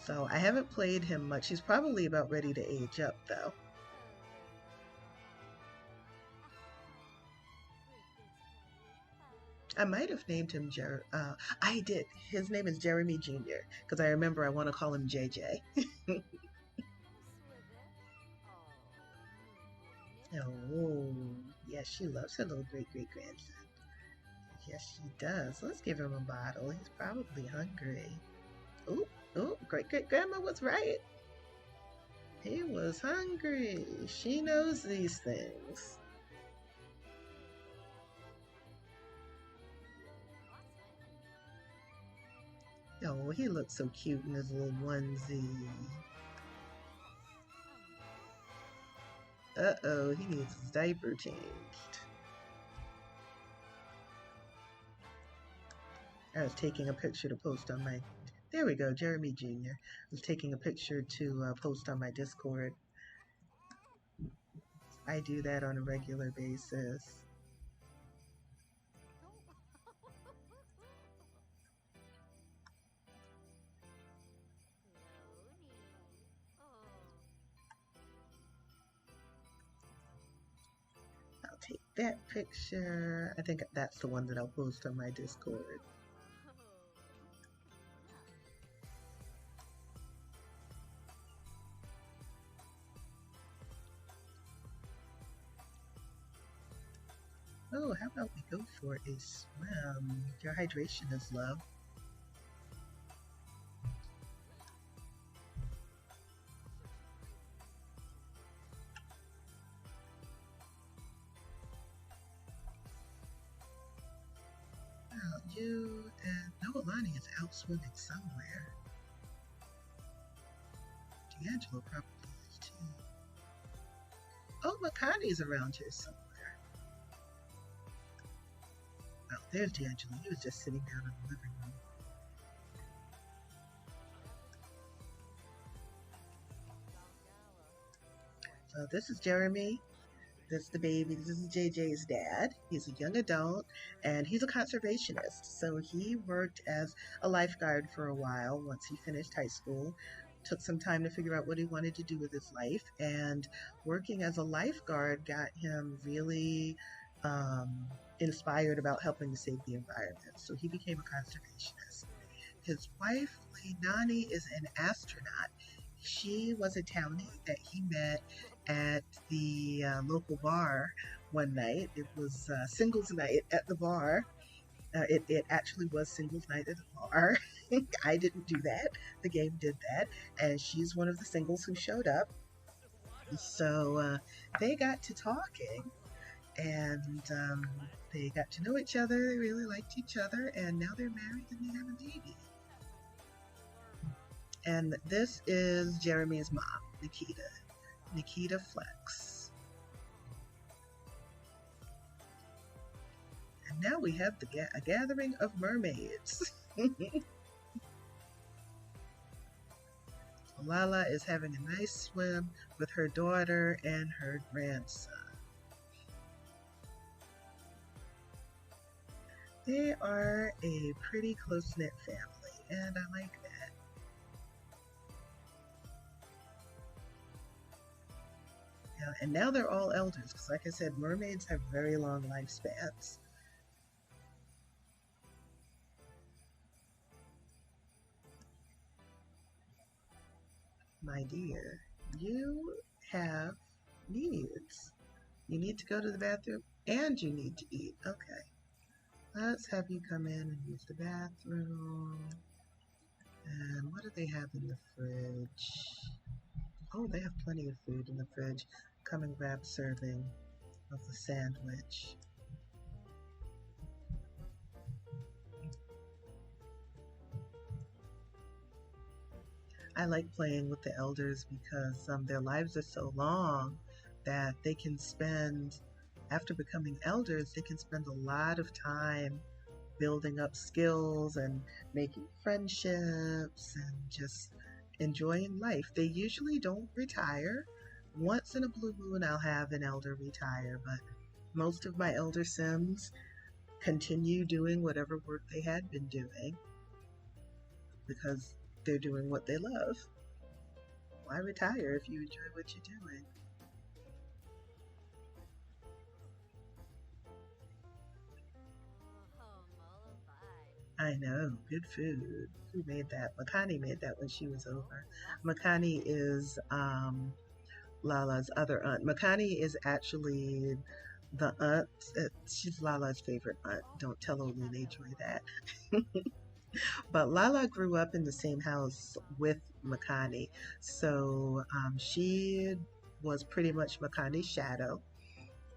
A: So I haven't played him much. He's probably about ready to age up, though. I might have named him I did. His name is Jeremy Jr. because I remember I want to call him JJ. Oh, yes, she loves her little great-great-grandson. Yes, she does. Let's give him a bottle. He's probably hungry. Oh, great-great-grandma was right. He was hungry. She knows these things. Oh, he looks so cute in his little onesie. Uh-oh, he needs his diaper changed. I was taking a picture to post on my... There we go, Jeremy Jr. I was taking a picture to post on my Discord. I do that on a regular basis. I'll take that picture. I think that's the one that I'll post on my Discord. Oh, how about we go for a swim? Your hydration is low. Well, you and Noelani is out swimming somewhere. D'Angelo probably is too. Oh, Makani's around here somewhere. Oh, there's D'Angelo. He was just sitting down in the living room. So this is Jeremy. That's the baby. This is JJ's dad. He's a young adult and he's a conservationist. So he worked as a lifeguard for a while once he finished high school. Took some time to figure out what he wanted to do with his life. And working as a lifeguard got him really inspired about helping to save the environment. So he became a conservationist. His wife, Leilani, is an astronaut. She was a townie that he met at the local bar one night. It was singles night at the bar. It actually was singles night at the bar. I didn't do that. The game did that. And she's one of the singles who showed up. So they got to talking and they got to know each other. They really liked each other. And now they're married and they have a baby. And this is Jeremy's mom, Nikita Flex. And now we have a gathering of mermaids. Lala is having a nice swim with her daughter and her grandson. They are a pretty close-knit family, and I like that. And now they're all elders, because like I said, mermaids have very long lifespans. My dear, you have needs. You need to go to the bathroom and you need to eat. Okay. Let's have you come in and use the bathroom. And what do they have in the fridge? Oh, they have plenty of food in the fridge. Come and grab a serving of the sandwich. I like playing with the elders because their lives are so long that they can spend, after becoming elders, they can spend a lot of time building up skills and making friendships and just enjoying life. They usually don't retire. Once in a blue moon, I'll have an elder retire, but most of my elder Sims continue doing whatever work they had been doing because they're doing what they love. Why retire if you enjoy what you're doing? I know, good food. Who made that? Makani made that when she was over. Makani is Lala's other aunt. Makani is actually the aunt. She's Lala's favorite aunt. Don't tell Olene Joy that. But Lala grew up in the same house with Makani, so she was pretty much Makani's shadow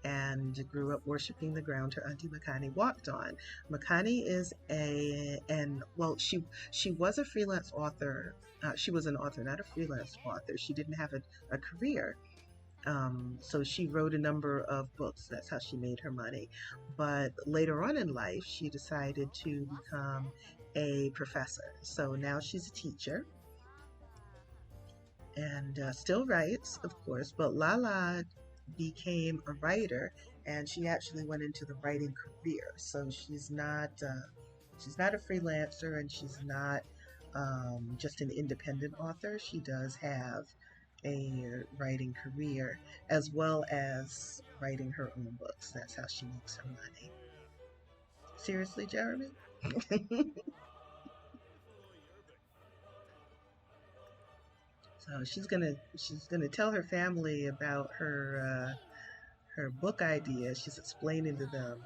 A: and grew up worshiping the ground her auntie Makani walked on. Makani is she was a freelance author. She was an author, not a freelance author. She didn't have a career. So she wrote a number of books. That's how she made her money. But later on in life, she decided to become a professor. So now she's a teacher and still writes, of course. But Lala became a writer, and she actually went into the writing career. So she's not a freelancer, and she's not just an independent author. She does have a writing career as well as writing her own books. That's how she makes her money. Seriously, Jeremy? So she's gonna tell her family about her book idea. She's explaining to them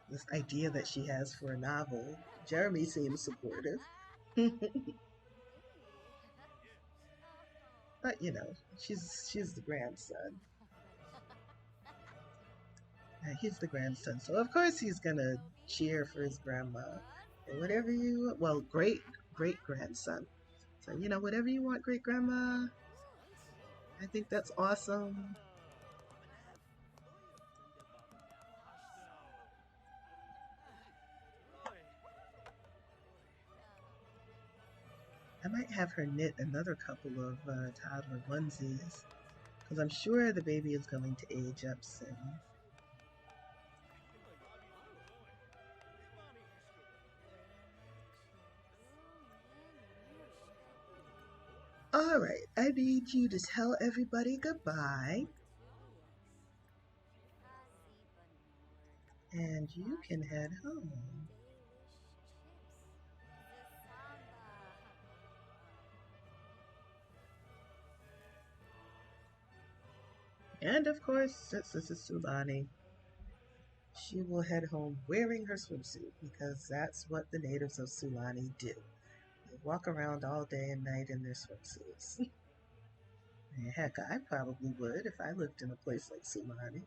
A: this idea that she has for a novel. Jeremy seems supportive. But she's the grandson. He's the grandson, so of course he's gonna cheer for his grandma. And great grandson. So whatever you want, great grandma. I think that's awesome. I might have her knit another couple of toddler onesies because I'm sure the baby is going to age up soon. All right, I need you to tell everybody goodbye, and you can head home. And of course, since this is Sulani, she will head home wearing her swimsuit because that's what the natives of Sulani do. They walk around all day and night in their swimsuits. Heck, I probably would if I lived in a place like Sulani.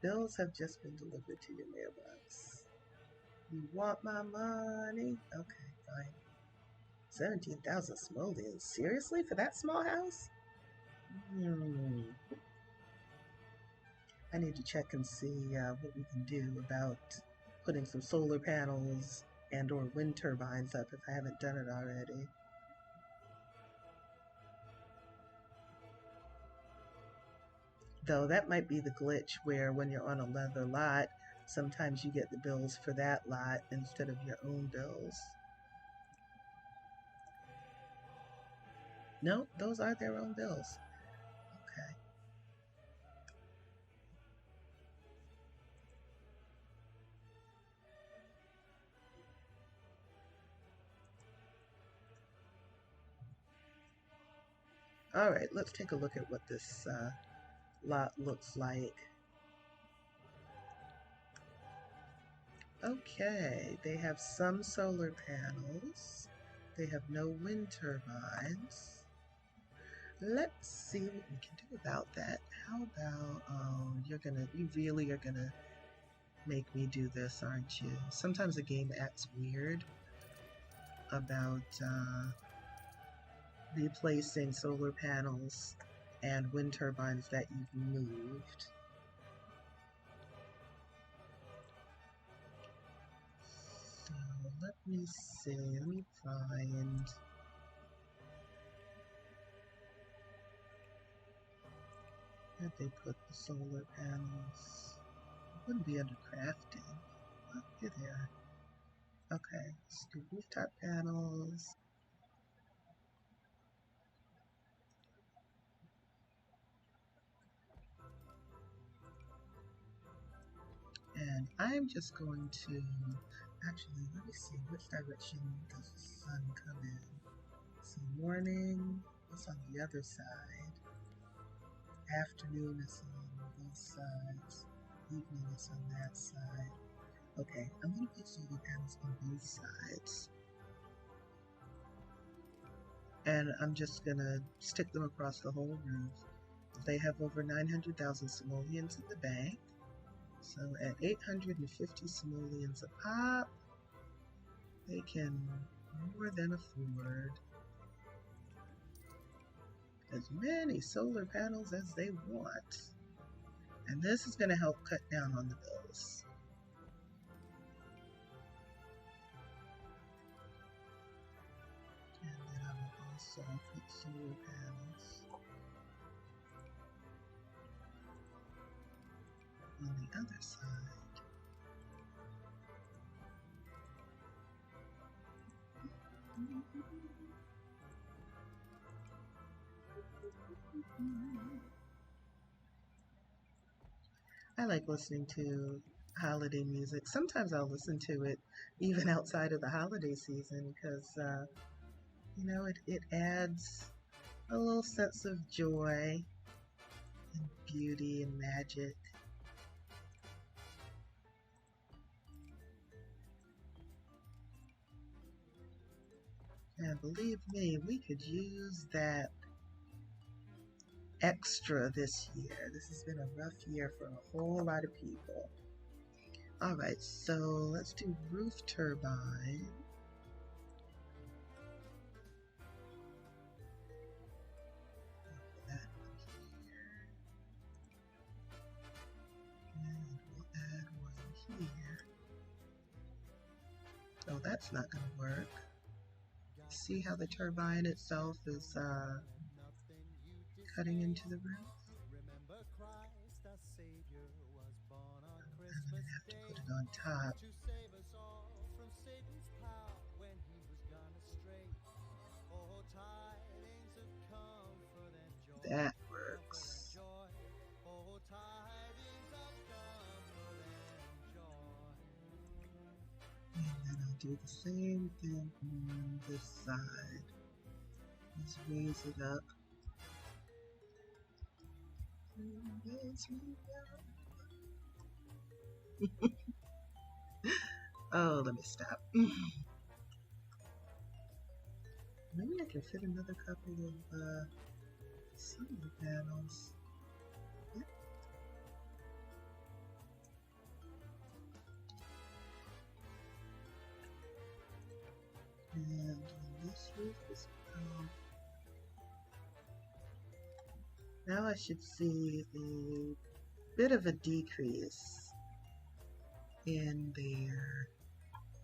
A: Bills have just been delivered to your mailbox. You want my money? Okay, fine. 17,000 simoleons. Seriously? For that small house? Hmm. I need to check and see what we can do about putting some solar panels and or wind turbines up if I haven't done it already. Though that might be the glitch where when you're on a leather lot, sometimes you get the bills for that lot instead of your own bills. No, those are their own bills. Okay. All right, let's take a look at what this lot looks like. Okay, they have some solar panels. They have no wind turbines. Let's see what we can do about that. How about, oh, you really are gonna make me do this, aren't you? Sometimes the game acts weird about replacing solar panels and wind turbines that you've moved. So let me see, let me find. Where'd they put the solar panels? It wouldn't be under crafting. Oh, here they are. Okay, let's do rooftop panels. And I'm just going to, actually, let me see, which direction does the sun come in? So morning is on the other side. Afternoon is on both sides. Evening is on that side. Okay, I'm going to put solar panels on both sides. And I'm just going to stick them across the whole roof. They have over 900,000 simoleons in the bank. So at 850 simoleons a pop, they can more than afford as many solar panels as they want. And this is going to help cut down on the bills. And then I will also put solar panels on the other side. I like listening to holiday music. Sometimes I'll listen to it even outside of the holiday season because, it adds a little sense of joy and beauty and magic. And believe me, we could use that extra this year. This has been a rough year for a whole lot of people. All right, so let's do roof turbine. That one here. And we'll add one here. Oh, that's not going to work. See how the turbine itself is cutting into the roof? I'm going to have to put it on top. That works. And then I'll do the same thing on this side. Just raise it up. Raise me up. Oh, let me stop. Maybe I can fit another couple of solar panels. Yep. And on this roof as well. Now I should see a bit of a decrease in their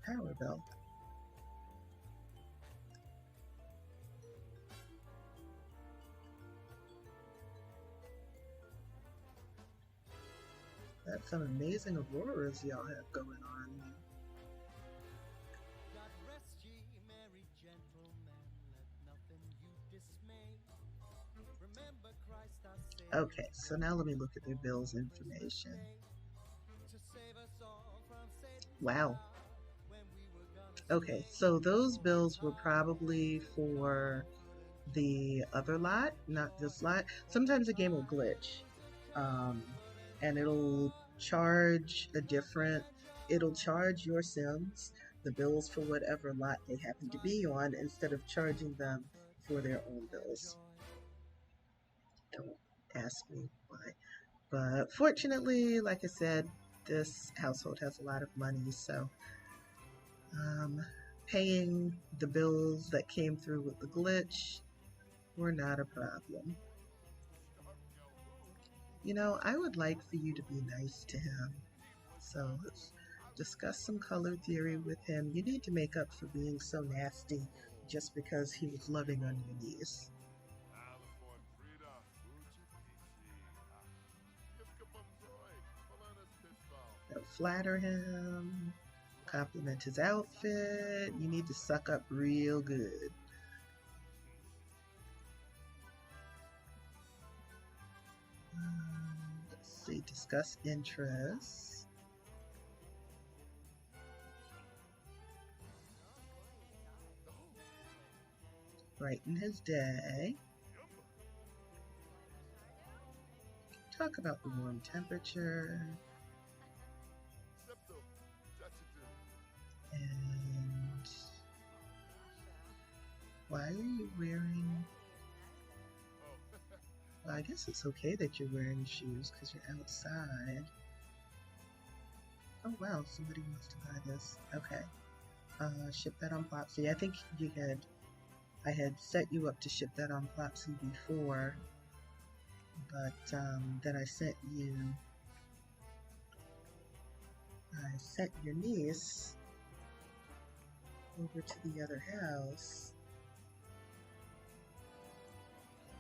A: power bill. That's some amazing auroras y'all have going on. Okay, so now let me look at their bills information. Wow. Okay, so those bills were probably for the other lot, not this lot. Sometimes the game will glitch, and it'll charge it'll charge your Sims the bills for whatever lot they happen to be on instead of charging them for their own bills. Don't ask me why. But fortunately, like I said, this household has a lot of money, so paying the bills that came through with the glitch were not a problem. You know, I would like for you to be nice to him. So let's discuss some color theory with him. You need to make up for being so nasty just because he was loving on your niece. Flatter him, compliment his outfit. You need to suck up real good. Let's see, discuss interests. Brighten his day. Talk about the warm temperature. And why are you wearing... Well, I guess it's okay that you're wearing shoes because you're outside. Oh wow, somebody wants to buy this. Okay. Ship that on Plopsy. I think I had set you up to ship that on Plopsy before, but then I sent your niece over to the other house.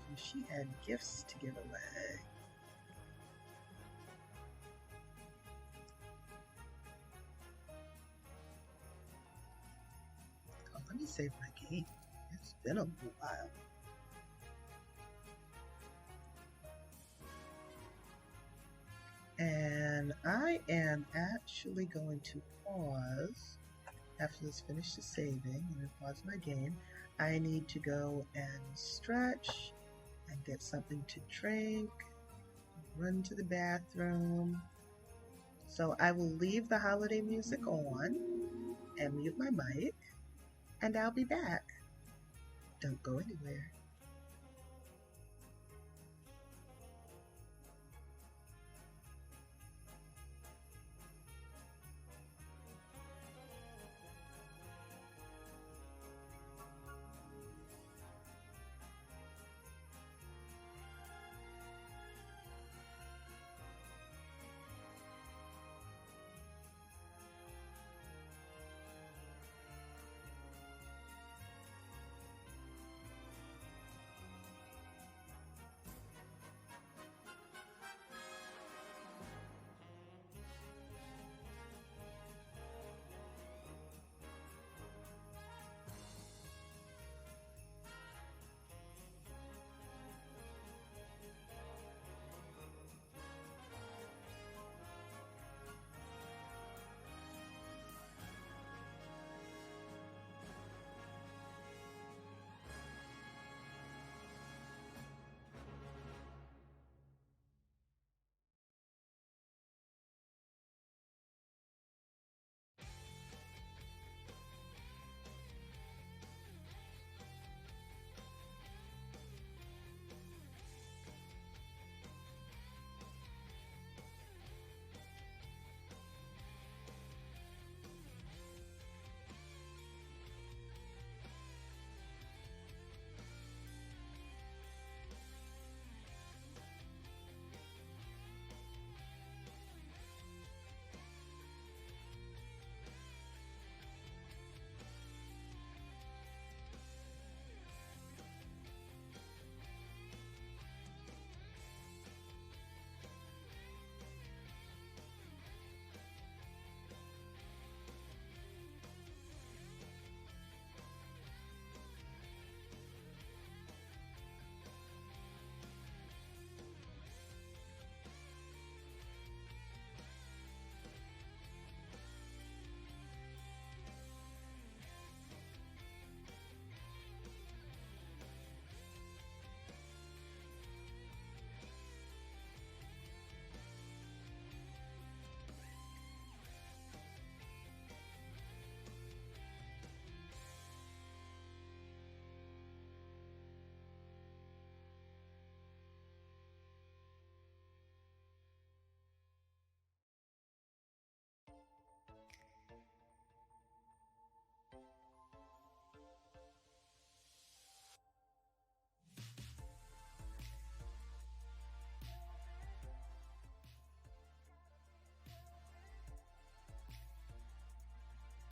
A: And she had gifts to give away. Oh, let me save my game. It's been a while. And I am actually going to pause after this finishes saving. I'm going to pause my game. I need to go and stretch and get something to drink, run to the bathroom. So I will leave the holiday music on and mute my mic, and I'll be back. Don't go anywhere.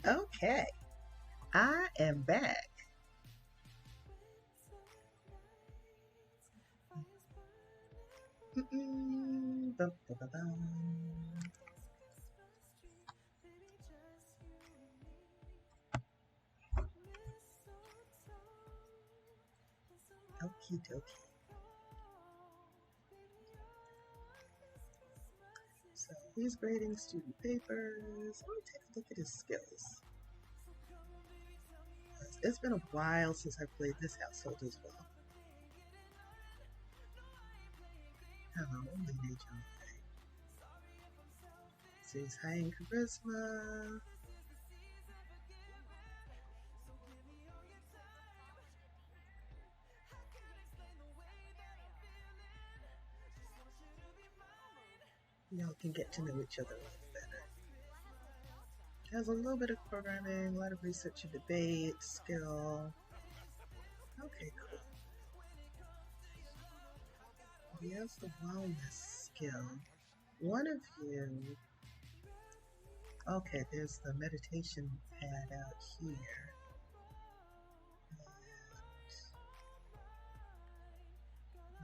A: Okay, I am back. Bum, bum, bum, bum. Okie dokie. So he's grading student papers. Let me take a look at his skills. It's been a while since I played this household as well. Hello, Lady John. So he's high in charisma. Y'all can get to know each other a little better. Has a little bit of programming, a lot of research and debate, skill. Okay, cool. He has the wellness skill. One of you. Okay, there's the meditation pad out here.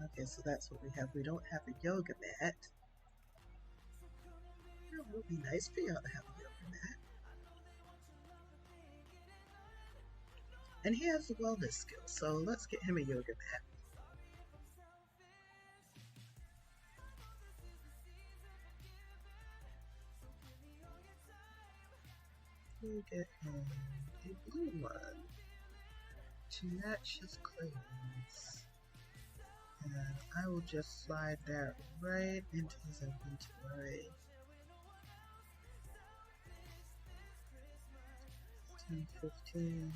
A: Okay, so that's what we have. We don't have a yoga mat. It would be nice for y'all to have a yoga mat. And he has the wellness skill, so let's get him a yoga mat. We'll get him a blue one to match his clothes. And I will just slide that right into his inventory. 10-15.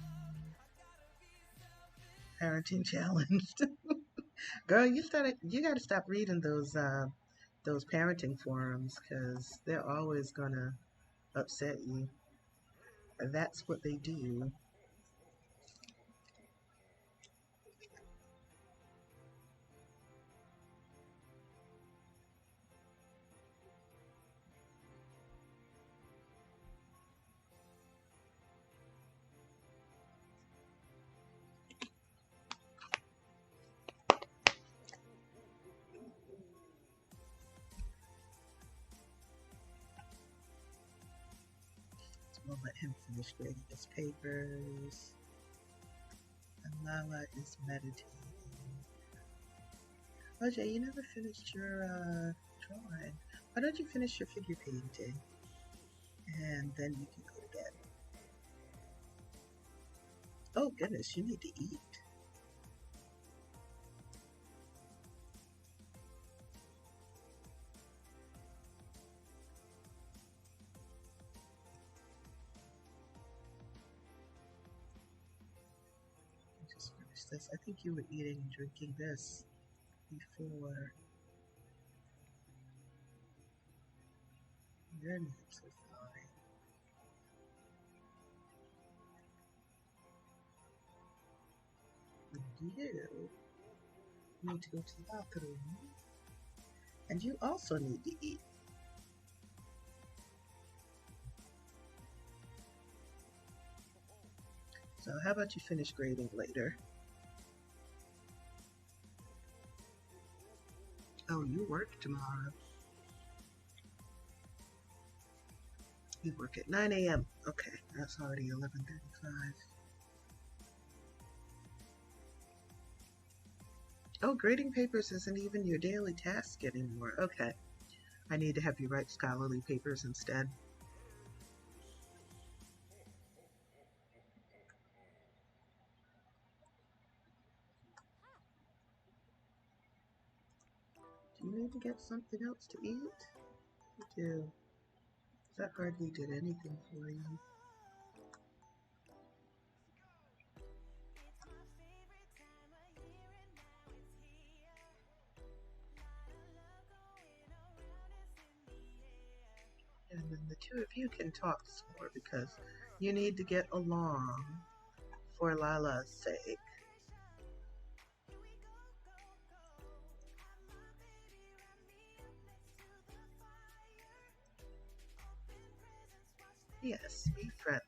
A: Parenting challenged. Girl, you gotta stop reading those parenting forums, because they're always gonna upset you. That's what they do. We'll let him finish grading his papers. And Lala is meditating. OJ, you never finished your drawing. Why don't you finish your figure painting? And then you can go to bed. Oh goodness, you need to eat. Just finish this. I think you were eating and drinking this before. Your naps are fine. You need to go to the bathroom. And you also need to eat. So how about you finish grading later? Oh, you work tomorrow. You work at 9 a.m. Okay, that's already 11:35. Oh, grading papers isn't even your daily task anymore. Okay, I need to have you write scholarly papers instead. Do you need to get something else to eat? You do. That hardly did anything for you. And then the two of you can talk some more, because you need to get along for Lala's sake. Yes, be friendly.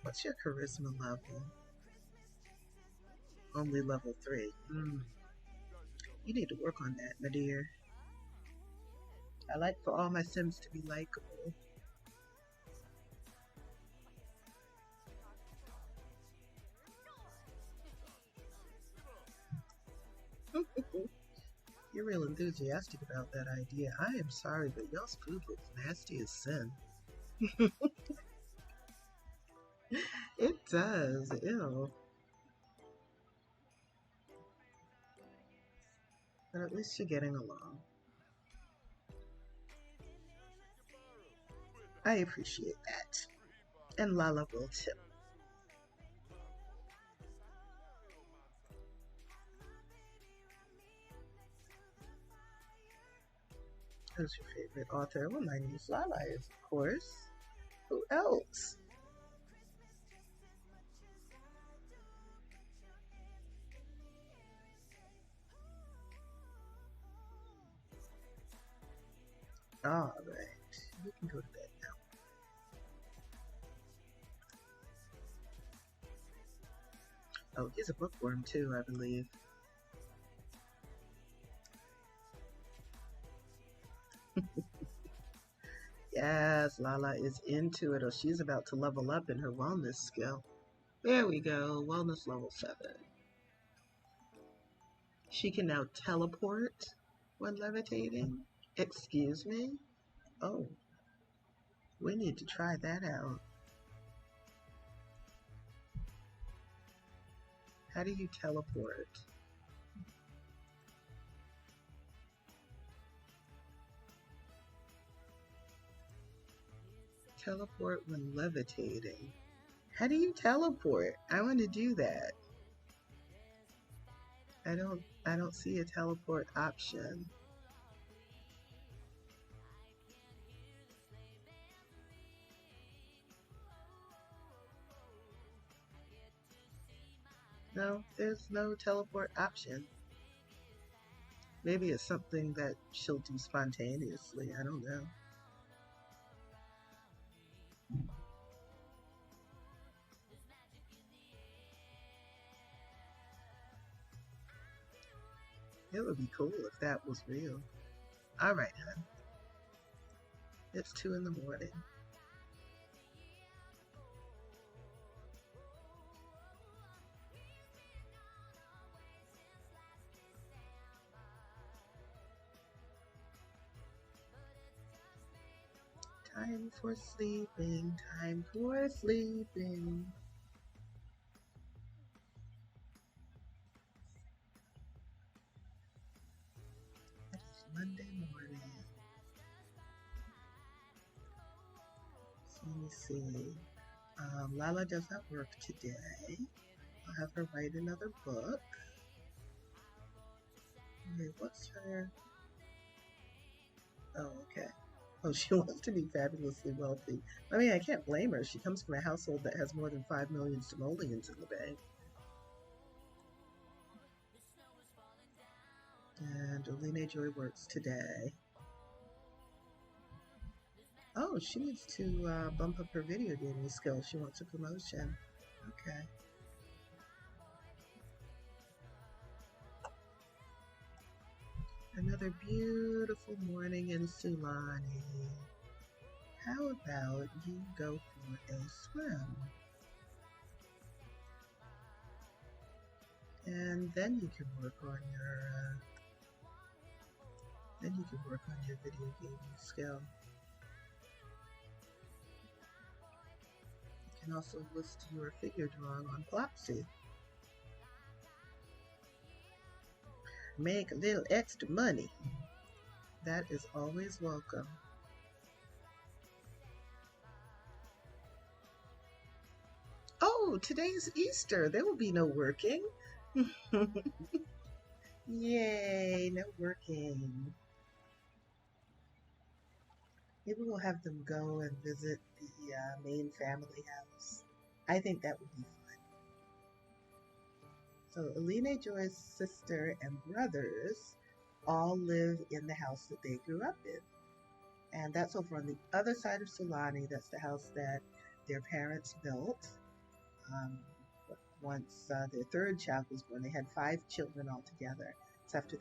A: What's your charisma level? Only level 3. You need to work on that, my dear. I like for all my Sims to be likable. You're real enthusiastic about that idea. I am sorry, but y'all's food looks nasty as sin. It does. Ew. But at least you're getting along. I appreciate that. And Lala will too. Who's your favorite author? Well, my niece Lala is, of course. Who else? All right. You can go to bed now. Oh, he's a bookworm too, I believe. Yes, Lala is into it, or she's about to level up in her wellness skill. There we go, wellness level 7. She can now teleport when levitating. Excuse me? Oh, we need to try that out. How do you teleport? Teleport when levitating. How do you teleport? I want to do that. I don't see a teleport option. No, there's no teleport option. Maybe it's something that she'll do spontaneously. I don't know. It would be cool if that was real. All right, hon. It's 2 in the morning. Time for sleeping, time for sleeping. It is Monday morning. So let me see. Lala does not work today. I'll have her write another book. Okay, what's her? Oh, okay. Oh, she wants to be fabulously wealthy. I mean, I can't blame her. She comes from a household that has more than 5 million simoleons in the bank. And Aline Joy works today. Oh, she needs to bump up her video gaming skills. She wants a promotion. Okay. Another beautiful morning in Sulani. How about you go for a swim? And then you can work on your video gaming skill. You can also list your figure drawing on Plopsy. Make a little extra money. That is always welcome. Oh, today's Easter. There will be no working. Yay, no working. Maybe we'll have them go and visit the main family house. I think that would be fun. So Aline Joy's sister and brothers all live in the house that they grew up in. And that's over on the other side of Sulani. That's the house that their parents built. Um, once their third child was born, they had 5 children altogether. So after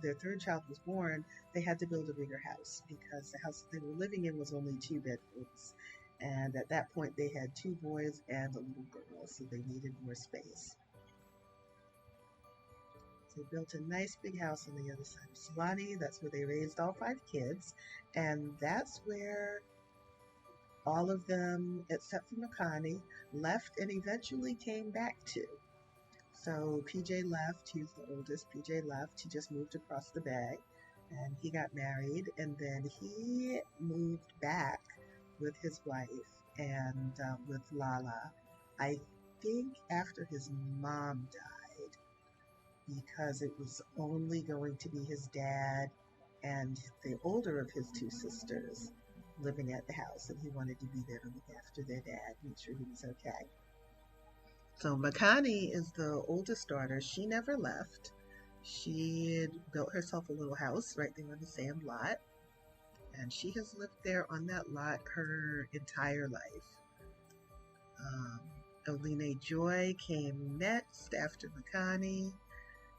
A: their third child was born, they had to build a bigger house because the house that they were living in was only 2 bedrooms. And at that point, they had 2 boys and a little girl, so they needed more space. So they built a nice big house on the other side of Solani. That's where they raised all 5 kids. And that's where all of them, except for Makani, left and eventually came back to. So PJ left, he's the oldest. PJ left, he just moved across the bay and he got married. And then he moved back with his wife and with Lala. I think after his mom died, because it was only going to be his dad and the older of his 2 sisters living at the house, and he wanted to be there to look after their dad, make sure he was okay. So Makani is the oldest daughter. She never left. She had built herself a little house right there on the same lot, and she has lived there on that lot her entire life. Oline Joy came next after Makani.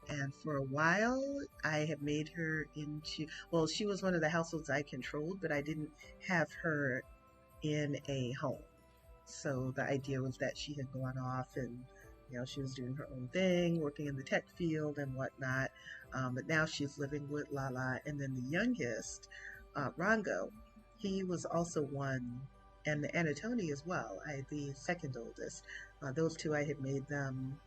A: And for a while, I had made her into, well, she was one of the households I controlled, but I didn't have her in a home. So the idea was that she had gone off and, she was doing her own thing, working in the tech field and whatnot. But now she's living with Lala. And then the youngest, Rango, he was also one, and Anatoni as well, the second oldest. Those 2, I had made them.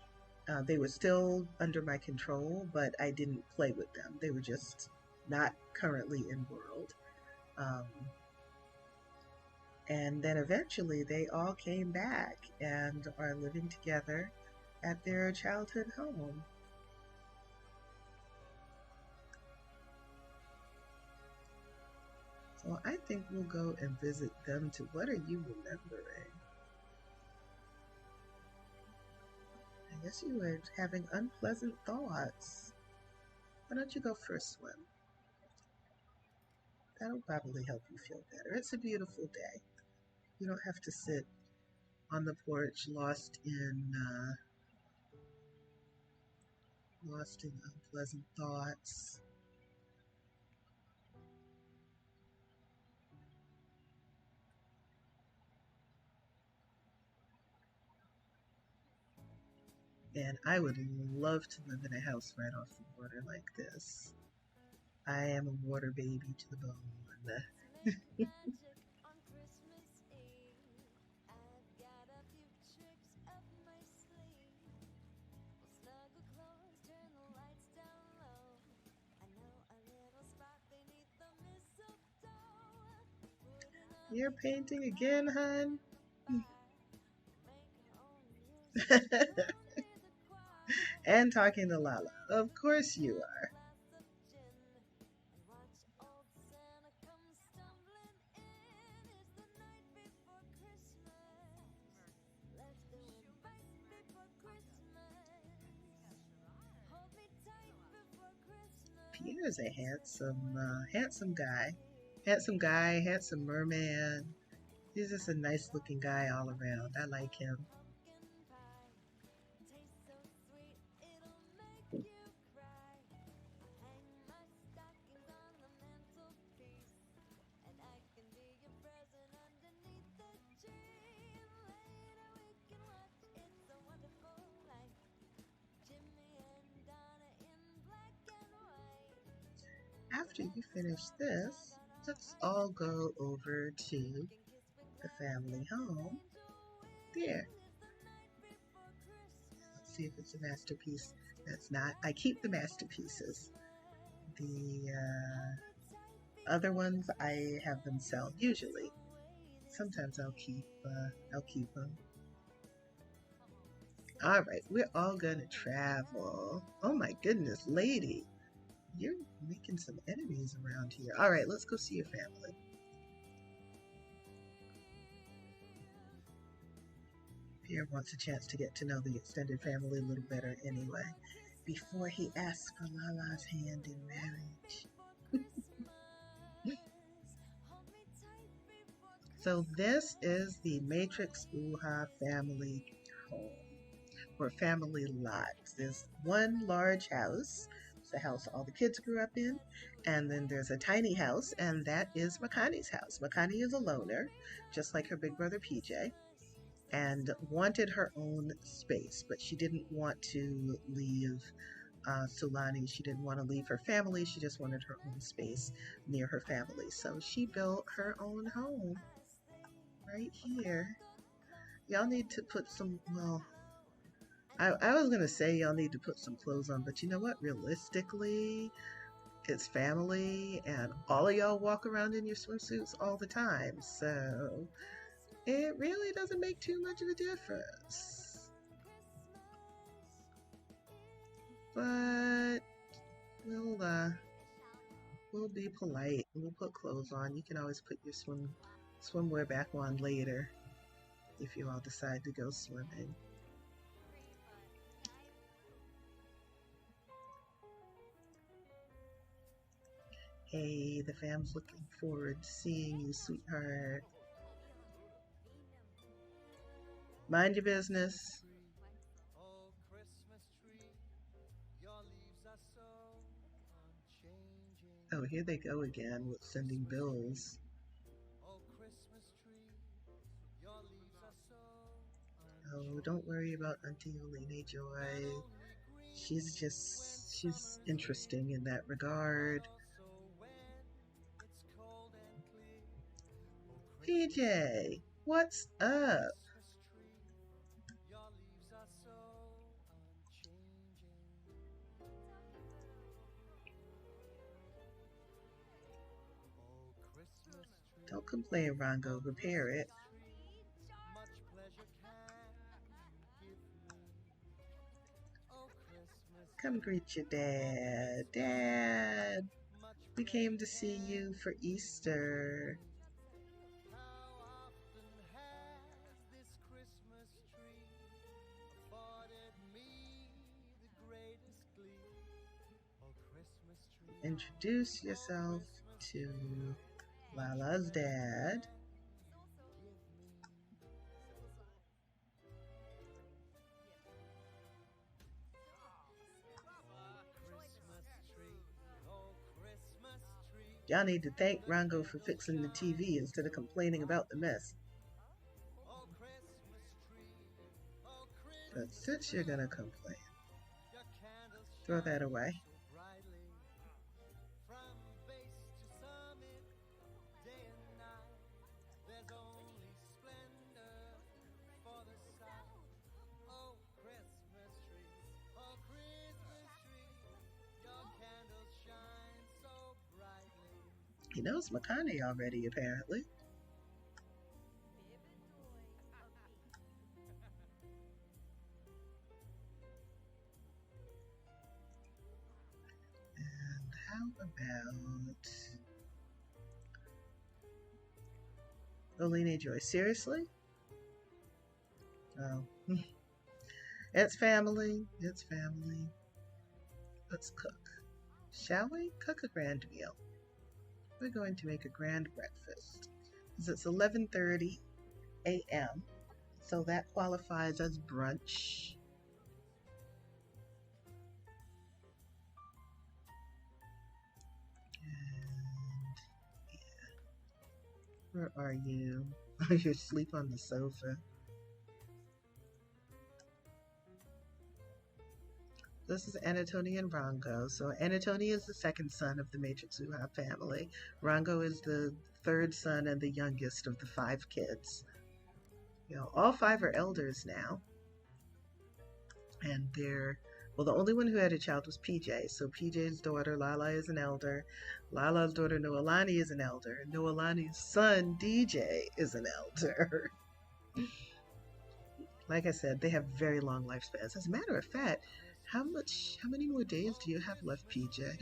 A: They were still under my control, but I didn't play with them. They were just not currently in world. And then eventually they all came back and are living together at their childhood home. So I think we'll go and visit them too. What are you remembering? I guess you were having unpleasant thoughts. Why don't you go for a swim? That'll probably help you feel better. It's a beautiful day. You don't have to sit on the porch lost in unpleasant thoughts. And I would love to live in a house right off the water like this. I am a water baby to the bone. You're painting again, hun? And talking to Lala. Of course you are. Peter's a handsome guy. Handsome guy, handsome merman. He's just a nice looking guy all around. I like him. After you finish this, let's all go over to the family home. There. Let's see if it's a masterpiece. That's not. I keep the masterpieces. The other ones, I have them sell usually. Sometimes I'll keep them. All right, we're all gonna travel. Oh my goodness, lady. You're making some enemies around here. All right, let's go see your family. Pierre wants a chance to get to know the extended family a little better anyway, before he asks for Lala's hand in marriage. So this is the Matrix Uha family home or family lot. There's one large house, it's the house all the kids grew up in, and then there's a tiny house, and that is Makani's house. Makani is a loner, just like her big brother PJ, and wanted her own space, but she didn't want to leave Sulani. She didn't want to leave her family. She just wanted her own space near her family. So she built her own home right here. Y'all need to put some, well, I was going to say y'all need to put some clothes on, but you know what? Realistically, it's family, and all of y'all walk around in your swimsuits all the time. So it really doesn't make too much of a difference. But we'll be polite. We'll put clothes on. You can always put your swimwear back on later if you all decide to go swimming. Hey, the fam's looking forward to seeing you, sweetheart. Mind your business. Oh, here they go again with sending bills. Oh, don't worry about Auntie Oline Joy. She's interesting in that regard. PJ, what's up? Don't complain, Rongo. Repair it. Come greet your dad. Dad, we came to see you for Easter. Introduce yourself to Lala's dad. Y'all need to thank Rongo for fixing the TV instead of complaining about the mess. But since you're gonna complain, throw that away. He knows Makani already, apparently. And how about Oline Joy? Seriously? Oh. It's family. It's family. Let's cook. Shall we? Cook a grand meal. We're going to make a grand breakfast. Because it's 11:30 a.m. So that qualifies as brunch. And yeah. Where are you? You're asleep on the sofa. This is Anatoly and Rongo. So Anatoly is the second son of the Matrix Uha family. Rongo is the third son and the youngest of the 5 kids. You know, all 5 are elders now. And well, the only one who had a child was PJ. So PJ's daughter, Lala, is an elder. Lala's daughter, Noelani, is an elder. And Noelani's son, DJ, is an elder. Like I said, they have very long lifespans. As a matter of fact, how many more days do you have left, PJ?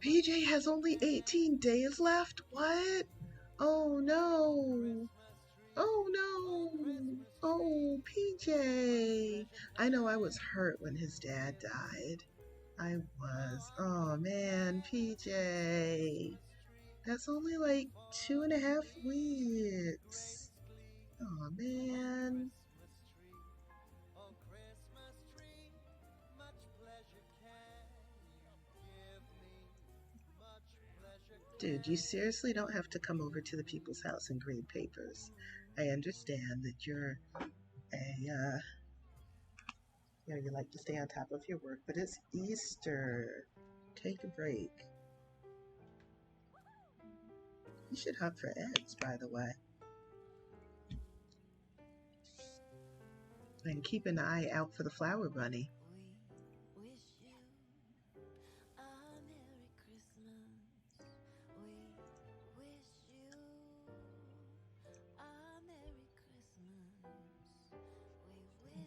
A: PJ has only 18 days left? What? Oh no. Oh no. Oh, PJ. I know I was hurt when his dad died. I was. Oh man, PJ. That's only like 2.5 weeks. Oh man. Dude, you seriously don't have to come over to the people's house and grade papers. I understand that you're you like to stay on top of your work, but it's Easter. Take a break. You should hunt for eggs, by the way. And keep an eye out for the flower bunny.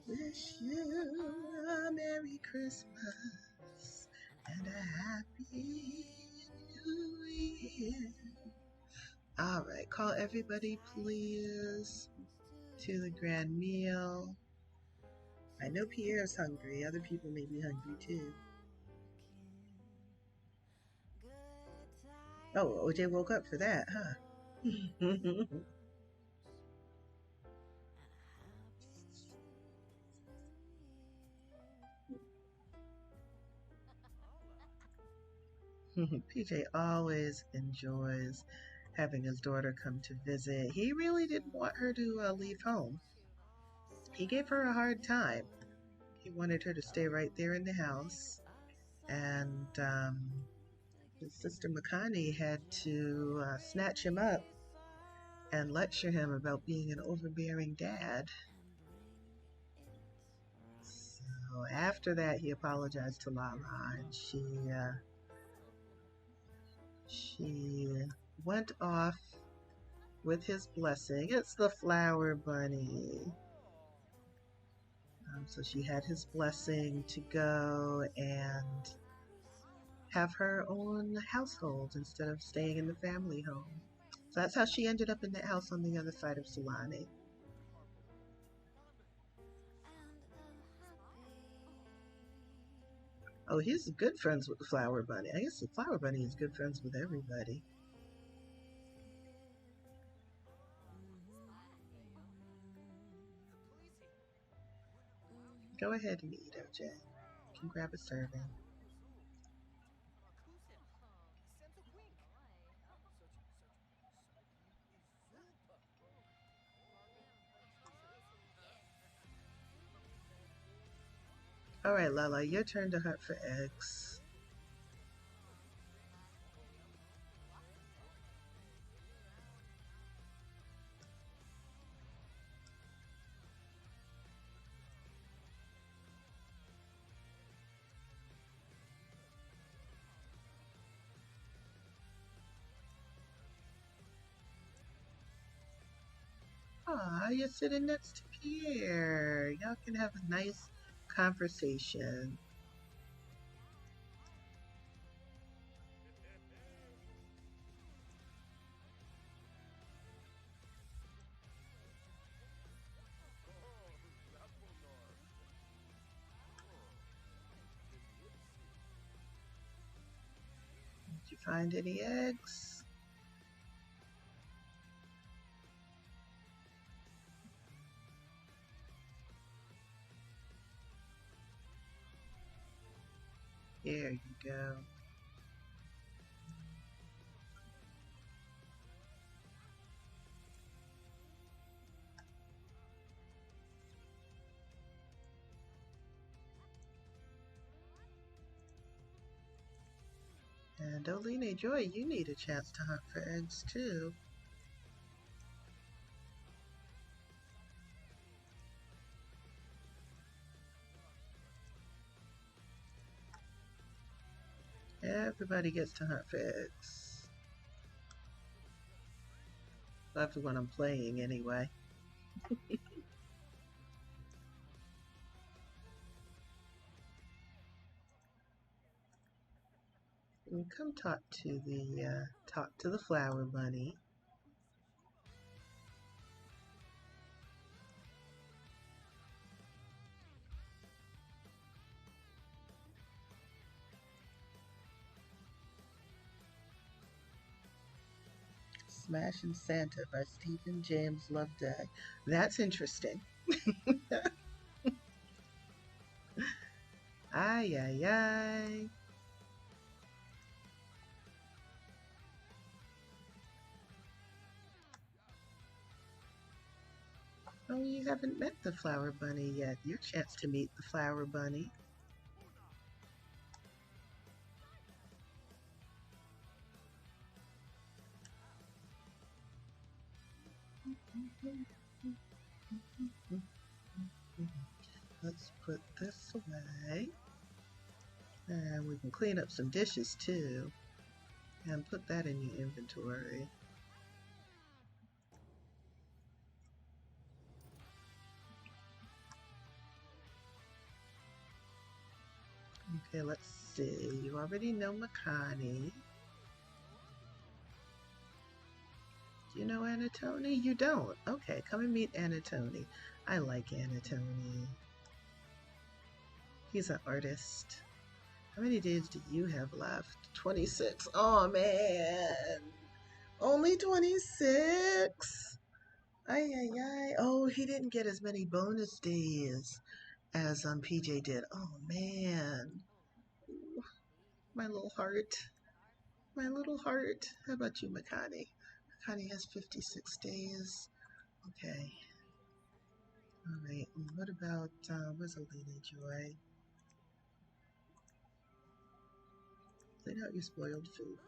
A: Wish you a Merry Christmas and a Happy New Year. All right, call everybody, please, to the grand meal. I know Pierre's hungry. Other people may be hungry too. Oh, OJ woke up for that, huh? PJ always enjoys having his daughter come to visit. He really didn't want her to leave home. He gave her a hard time. He wanted her to stay right there in the house. And his sister Makani had to snatch him up and lecture him about being an overbearing dad. So after that, he apologized to Lala, and she went off with his blessing. It's the flower bunny. So she had his blessing to go and have her own household instead of staying in the family home. So that's how she ended up in that house on the other side of Sulani. Oh, he's good friends with the flower bunny. I guess the flower bunny is good friends with everybody. Go ahead and eat, OJ. You can grab a serving. All right, Lala, your turn to hunt for eggs. Aw, you're sitting next to Pierre. Y'all can have a nice conversation. Did you find any eggs? There you go. And Oline Joy, you need a chance to hunt for eggs too. Everybody gets to hunt for eggs. That's when I'm playing anyway. And come talk to the flower bunny. Smashing Santa by Stephen James Loveday. That's interesting. Ay, ay, ay. haven't met the flower bunny yet. Your chance to meet the flower bunny. Let's put this away. And we can clean up some dishes too. And put that in your inventory. Okay, let's see. You already know Makani. Do you know Anatoni? You don't. Okay, come and meet Anatoni. I like Anatoni. He's an artist. How many days do you have left? 26. Oh man. Only 26? Ay, ay, ay. Oh, he didn't get as many bonus days as PJ did. Oh man. Ooh, my little heart. My little heart. How about you, Makani? Makani has 56 days. Okay. All right. And what about Rosalina Joy? Clean out your spoiled food.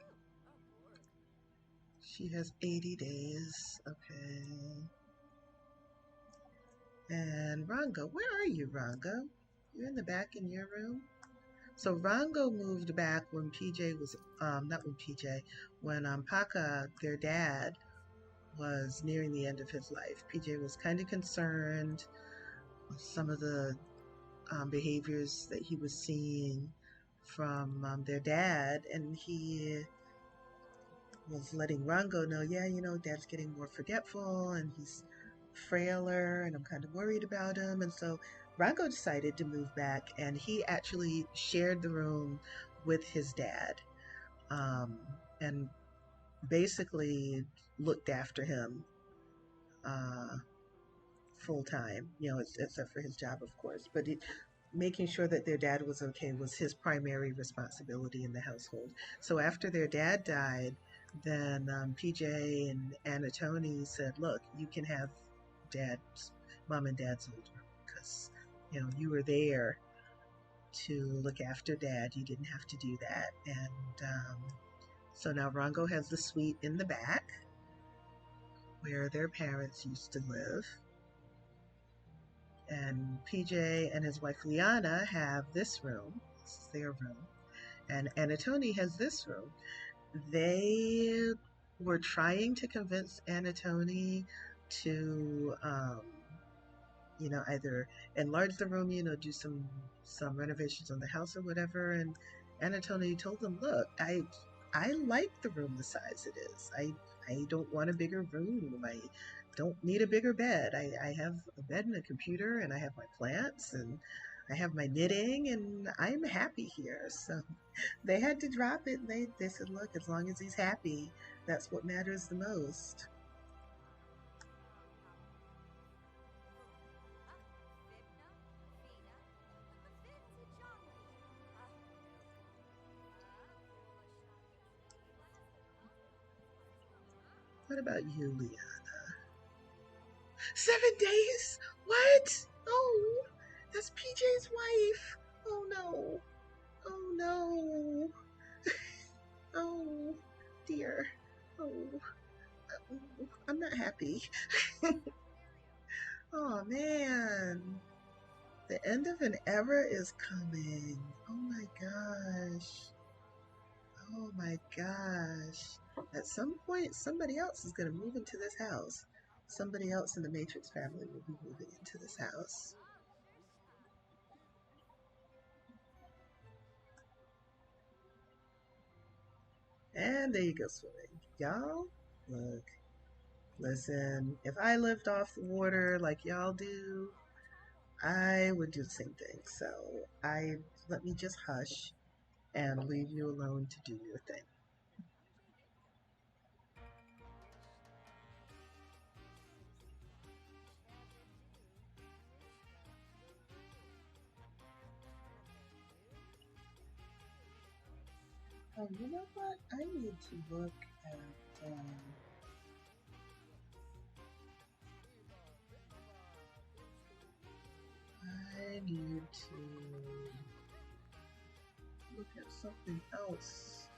A: She has 80 days. Okay. And Rongo, where are you, Rongo? You're in the back in your room? So Rongo moved back when PJ was, not when PJ, when Paka, their dad, was nearing the end of his life. PJ was kind of concerned with some of the behaviors that he was seeing from their dad, and he was letting Rongo know, yeah, you know, Dad's getting more forgetful and he's frailer and I'm kind of worried about him. And so Rongo decided to move back, and he actually shared the room with his dad, and basically looked after him full time, you know, except for his job, of course. But making sure that their dad was okay was his primary responsibility in the household. So after their dad died, then PJ and Anatoni said, look, you can have mom and dad's old room because, you know, you were there to look after dad. You didn't have to do that. And so now Rongo has the suite in the back where their parents used to live. And PJ and his wife Liana have this room. This is their room. And Anatoni has this room. They were trying to convince Anatoni to, you know, either enlarge the room, you know, do some renovations on the house or whatever. And Anatoni told them, look, I like the room the size it is. I don't want a bigger room. I don't need a bigger bed. I have a bed and a computer, and I have my plants, and I have my knitting, and I'm happy here. So they had to drop it. And they said, look, as long as he's happy, that's what matters the most. What about you, Liana? 7 days? What? Oh, that's PJ's wife. Oh no. Oh no. Oh dear. Oh, I'm not happy. Oh man. The end of an era is coming. Oh my gosh. Oh my gosh. At some point, somebody else is going to move into this house. Somebody else in the Matrix family will be moving into this house. And there you go, swimming. Y'all, look, listen, if I lived off the water like y'all do, I would do the same thing. So let me just hush and leave you alone to do your thing. Oh, you know what? I need to look at I need to look at something else.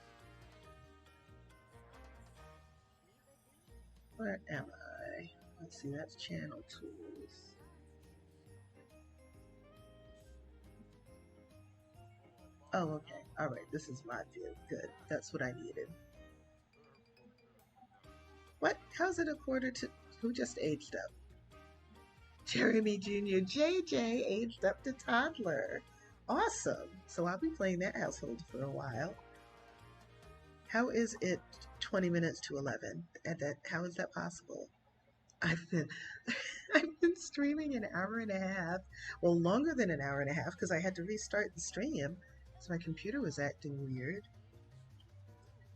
A: Where am I? Let's see, that's channel tools. Oh, okay. All right, this is my view. Good. That's what I needed. What? How's it a quarter to... Who just aged up? Jeremy Jr. JJ aged up to toddler. Awesome. So I'll be playing that household for a while. How is it 20 minutes to 11? How is that possible? I've been I've been streaming an hour and a half. Well, longer than an hour and a half because I had to restart the stream. So my computer was acting weird.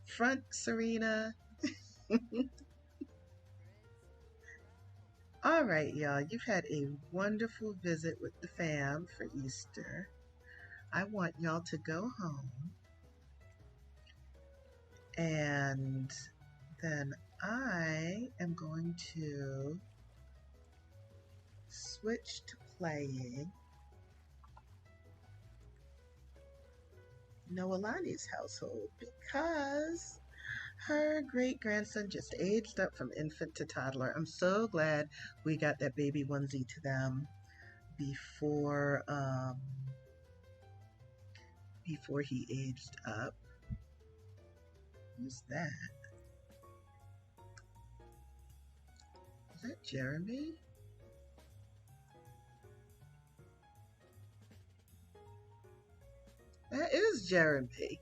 A: Front, Serena. All right, y'all. You've had a wonderful visit with the fam for Easter. I want y'all to go home. And then I am going to switch to playing Noelani's household because her great-grandson just aged up from infant to toddler. I'm so glad we got that baby onesie to them before he aged up. Who's that? Is that Jeremy? That is Jeremy.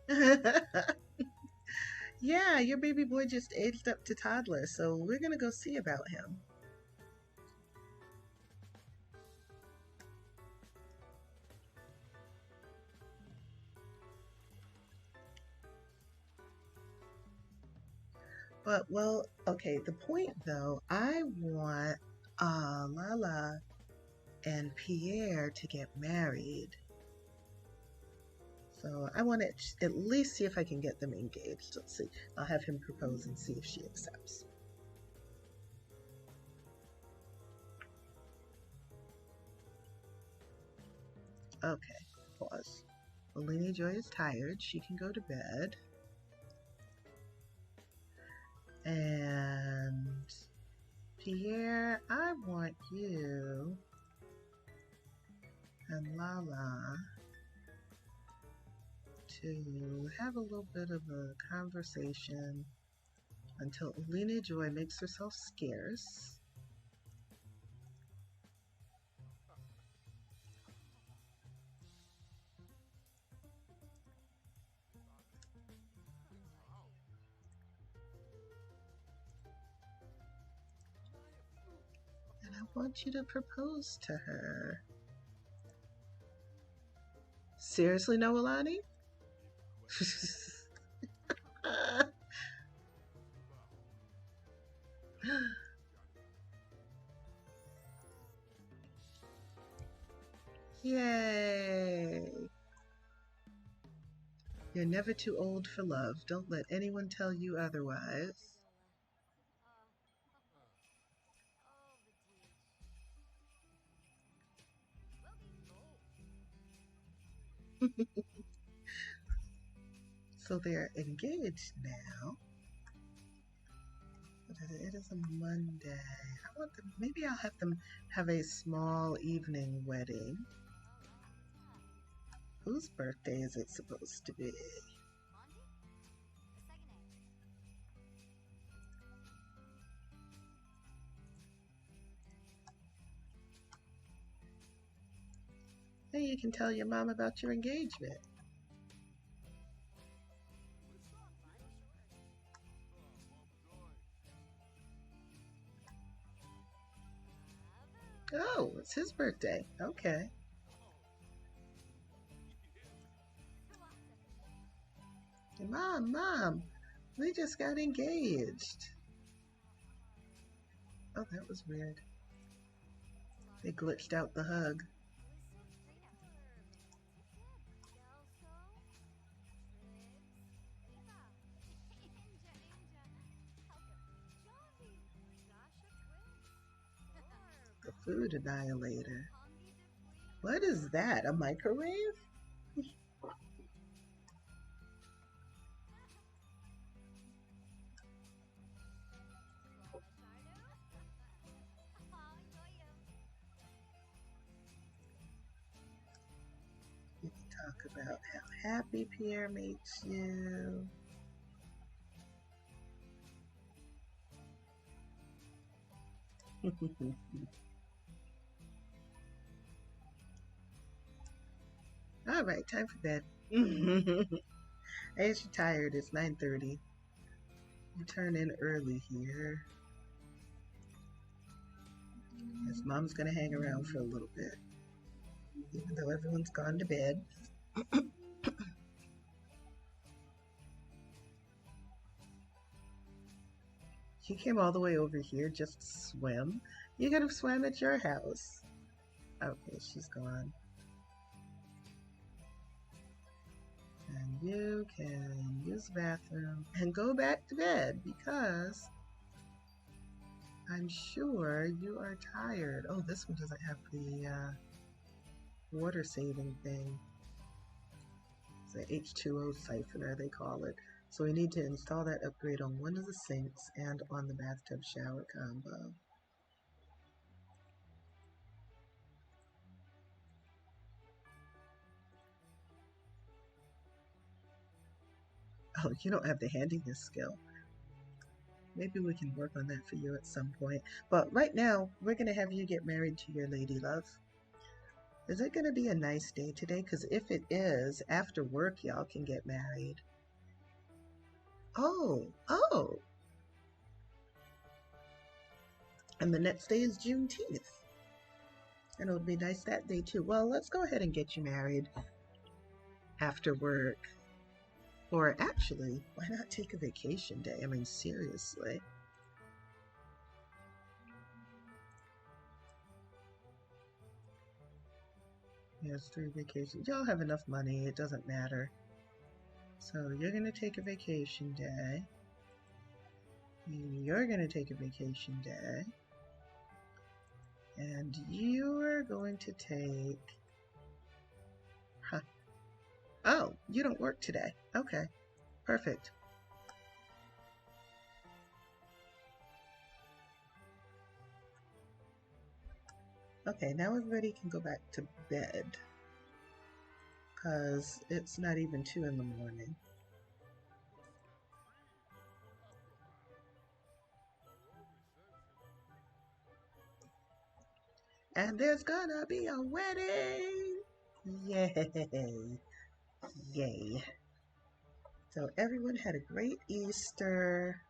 A: Yeah, your baby boy just aged up to toddler, so we're gonna go see about him. But, well, okay, the point though, I want Lala and Pierre to get married. So I want to at least see if I can get them engaged. Let's see. I'll have him propose and see if she accepts. Okay, pause. Lily Joy is tired. She can go to bed. And Pierre, I want you and Lala to have a little bit of a conversation until Lena Joy makes herself scarce. And I want you to propose to her. Seriously, Noelani? Yay! You're never too old for love. Don't let anyone tell you otherwise. So they're engaged now. It is a Monday. I want them, maybe I'll have them have a small evening wedding. Whose birthday is it supposed to be? Hey, you can tell your mom about your engagement. Oh, it's his birthday. Okay. Mom, we just got engaged. Oh, that was weird. They glitched out the hug. The food annihilator. What is that? A microwave? You can talk about how happy Pierre makes you. All right, time for bed. I guess you're tired. It's 9:30. You turn in early here. His mom's gonna hang around for a little bit, even though everyone's gone to bed. You came all the way over here just to swim. You could have swam at your house. Okay, she's gone. And you can use the bathroom and go back to bed because I'm sure you are tired. Oh, this one doesn't have the water saving thing. It's an H2O siphoner, they call it. So we need to install that upgrade on one of the sinks and on the bathtub shower combo. Oh, you don't have the handiness skill. Maybe we can work on that for you at some point. But right now, we're going to have you get married to your lady love. Is it going to be a nice day today? Because if it is, after work, y'all can get married. Oh. And the next day is Juneteenth. And it'll be nice that day too. Well, let's go ahead and get you married after work. Or actually, why not take a vacation day? I mean, seriously. Yes, 3 vacations. Y'all have enough money. It doesn't matter. So you're going to take a vacation day. You're going to take a vacation day. And you're going to take... Huh. Oh, you don't work today. Okay, perfect. Okay, now everybody can go back to bed. Because it's not even 2 in the morning. And there's gonna be a wedding! Yay! Yay. So everyone had a great Easter.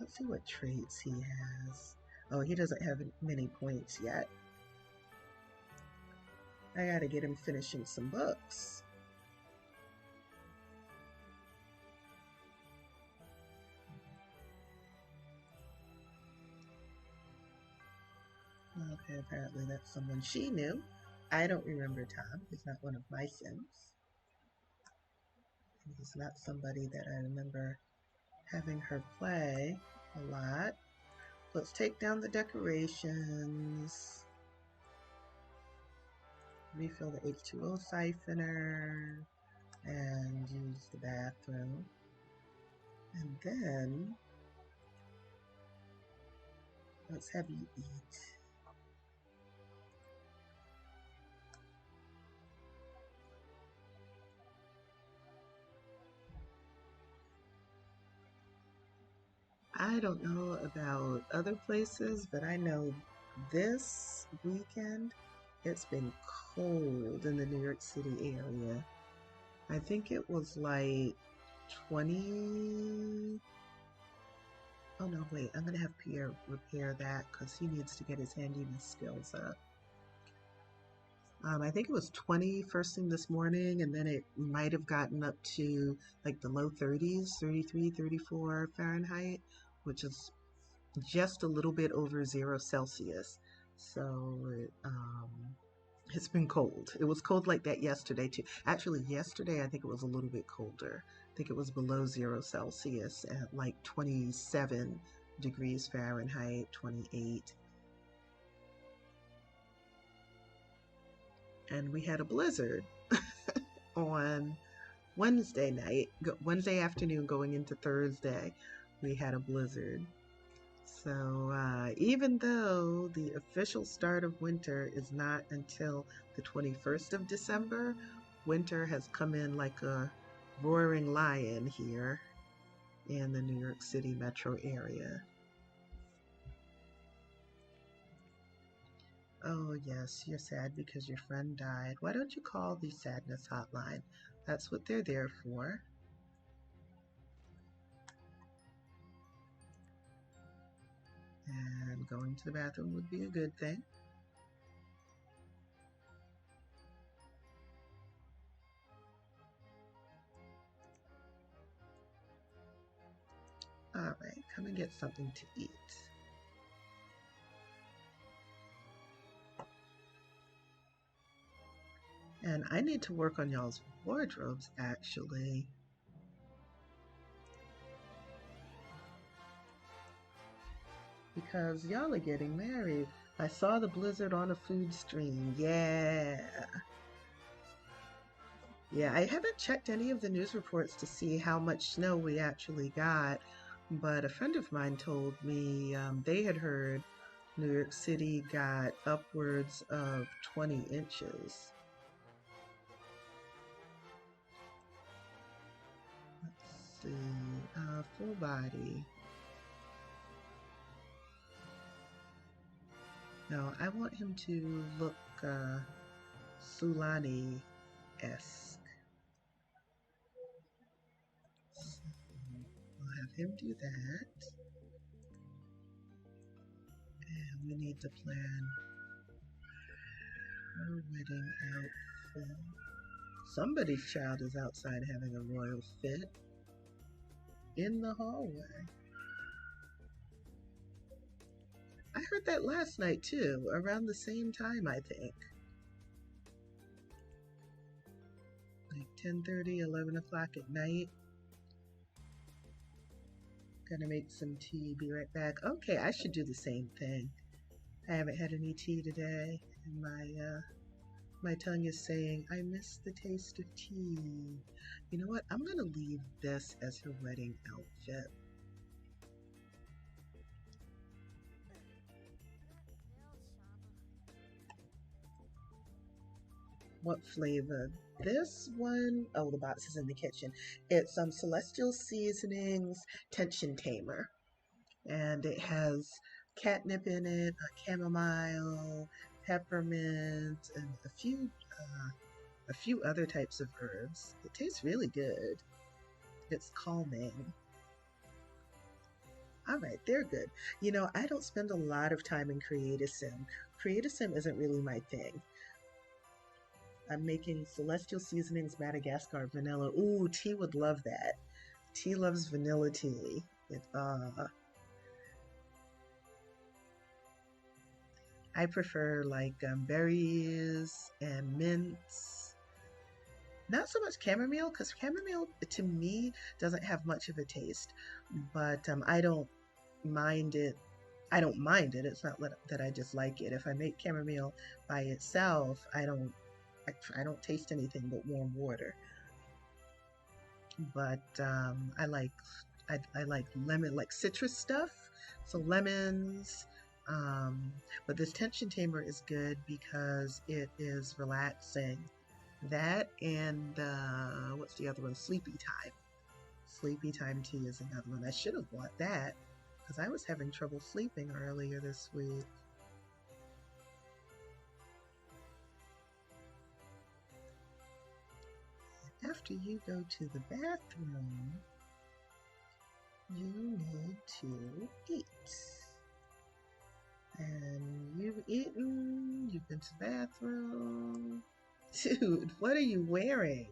A: Let's see what traits he has. Oh, he doesn't have many points yet. I gotta get him finishing some books. Okay, apparently that's someone she knew. I don't remember Tom. He's not one of my Sims. He's not somebody that I remember having her play a lot. Let's take down the decorations. Refill the H2O siphoner. And use the bathroom. And then let's have you eat. I don't know about other places, but I know this weekend it's been cold in the New York City area. I think it was like 20. Oh no, wait, I'm gonna have Pierre repair that because he needs to get his handiness skills up. I think it was 20 first thing this morning, and then it might have gotten up to like the low 30s, 33, 34 Fahrenheit, which is just a little bit over 0 Celsius. So it's been cold. It was cold like that yesterday too. Actually, yesterday I think it was a little bit colder. I think it was below 0 Celsius at like 27 degrees Fahrenheit, 28. and we had a blizzard on Wednesday night, Wednesday afternoon going into Thursday. We had a blizzard. So even though the official start of winter is not until the 21st of December, winter has come in like a roaring lion here in the New York City metro area. Oh, yes, you're sad because your friend died. Why don't you call the sadness hotline? That's what they're there for. And going to the bathroom would be a good thing. All right, come and get something to eat. And I need to work on y'all's wardrobes, actually. Because y'all are getting married. I saw the blizzard on a food stream. Yeah. Yeah, I haven't checked any of the news reports to see how much snow we actually got, but a friend of mine told me they had heard New York City got upwards of 20 inches. Let's see, full body. No, I want him to look Sulani-esque. So we'll have him do that. And we need to plan her wedding outfit. Somebody's child is outside having a royal fit in the hallway. I heard that last night too, around the same time, I think. Like 10:30, 11 o'clock at night. Gonna make some tea, be right back. Okay, I should do the same thing. I haven't had any tea today, and my tongue is saying, I miss the taste of tea. You know what? I'm gonna leave this as her wedding outfit. What flavor? This one, oh, the box is in the kitchen. It's Celestial Seasonings Tension Tamer. And it has catnip in it, chamomile, peppermint, and a few other types of herbs. It tastes really good. It's calming. All right, they're good. You know, I don't spend a lot of time in Create Sim. Create Sim isn't really my thing. I'm making Celestial Seasonings Madagascar Vanilla. Ooh, T would love that. T loves vanilla tea. I prefer like berries and mints. Not so much chamomile, because chamomile to me doesn't have much of a taste, but I don't mind it. I don't mind it. It's not that I just like it. If I make chamomile by itself, I don't taste anything but warm water. But I like lemon, like citrus stuff. So lemons. But this tension tamer is good because it is relaxing. That and what's the other one? Sleepy Time. Sleepy Time tea is another one. I should have bought that because I was having trouble sleeping earlier this week. After you go to the bathroom, you need to eat. And you've eaten, you've been to the bathroom. Dude, what are you wearing?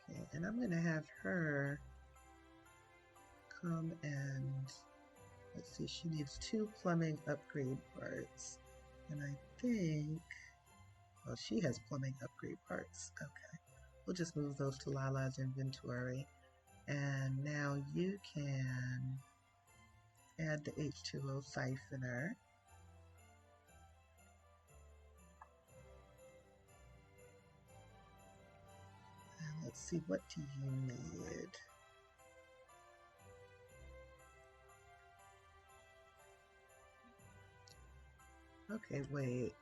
A: Okay, and I'm gonna have her come and, let's see, she needs 2 plumbing upgrade parts. And I think, well, she has plumbing upgrade parts. Okay, we'll just move those to Lala's inventory. And now you can add the H2O siphoner. And let's see, what do you need? Okay, wait.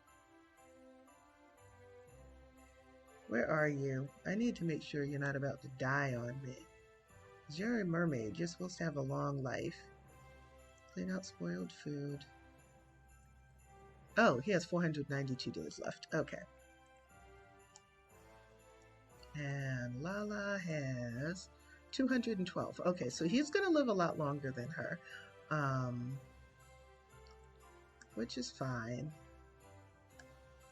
A: Where are you? I need to make sure you're not about to die on me. 'Cause you're a mermaid. You're supposed to have a long life. Clean out spoiled food. Oh, he has 492 days left. Okay. And Lala has 212. Okay, so he's going to live a lot longer than her, which is fine.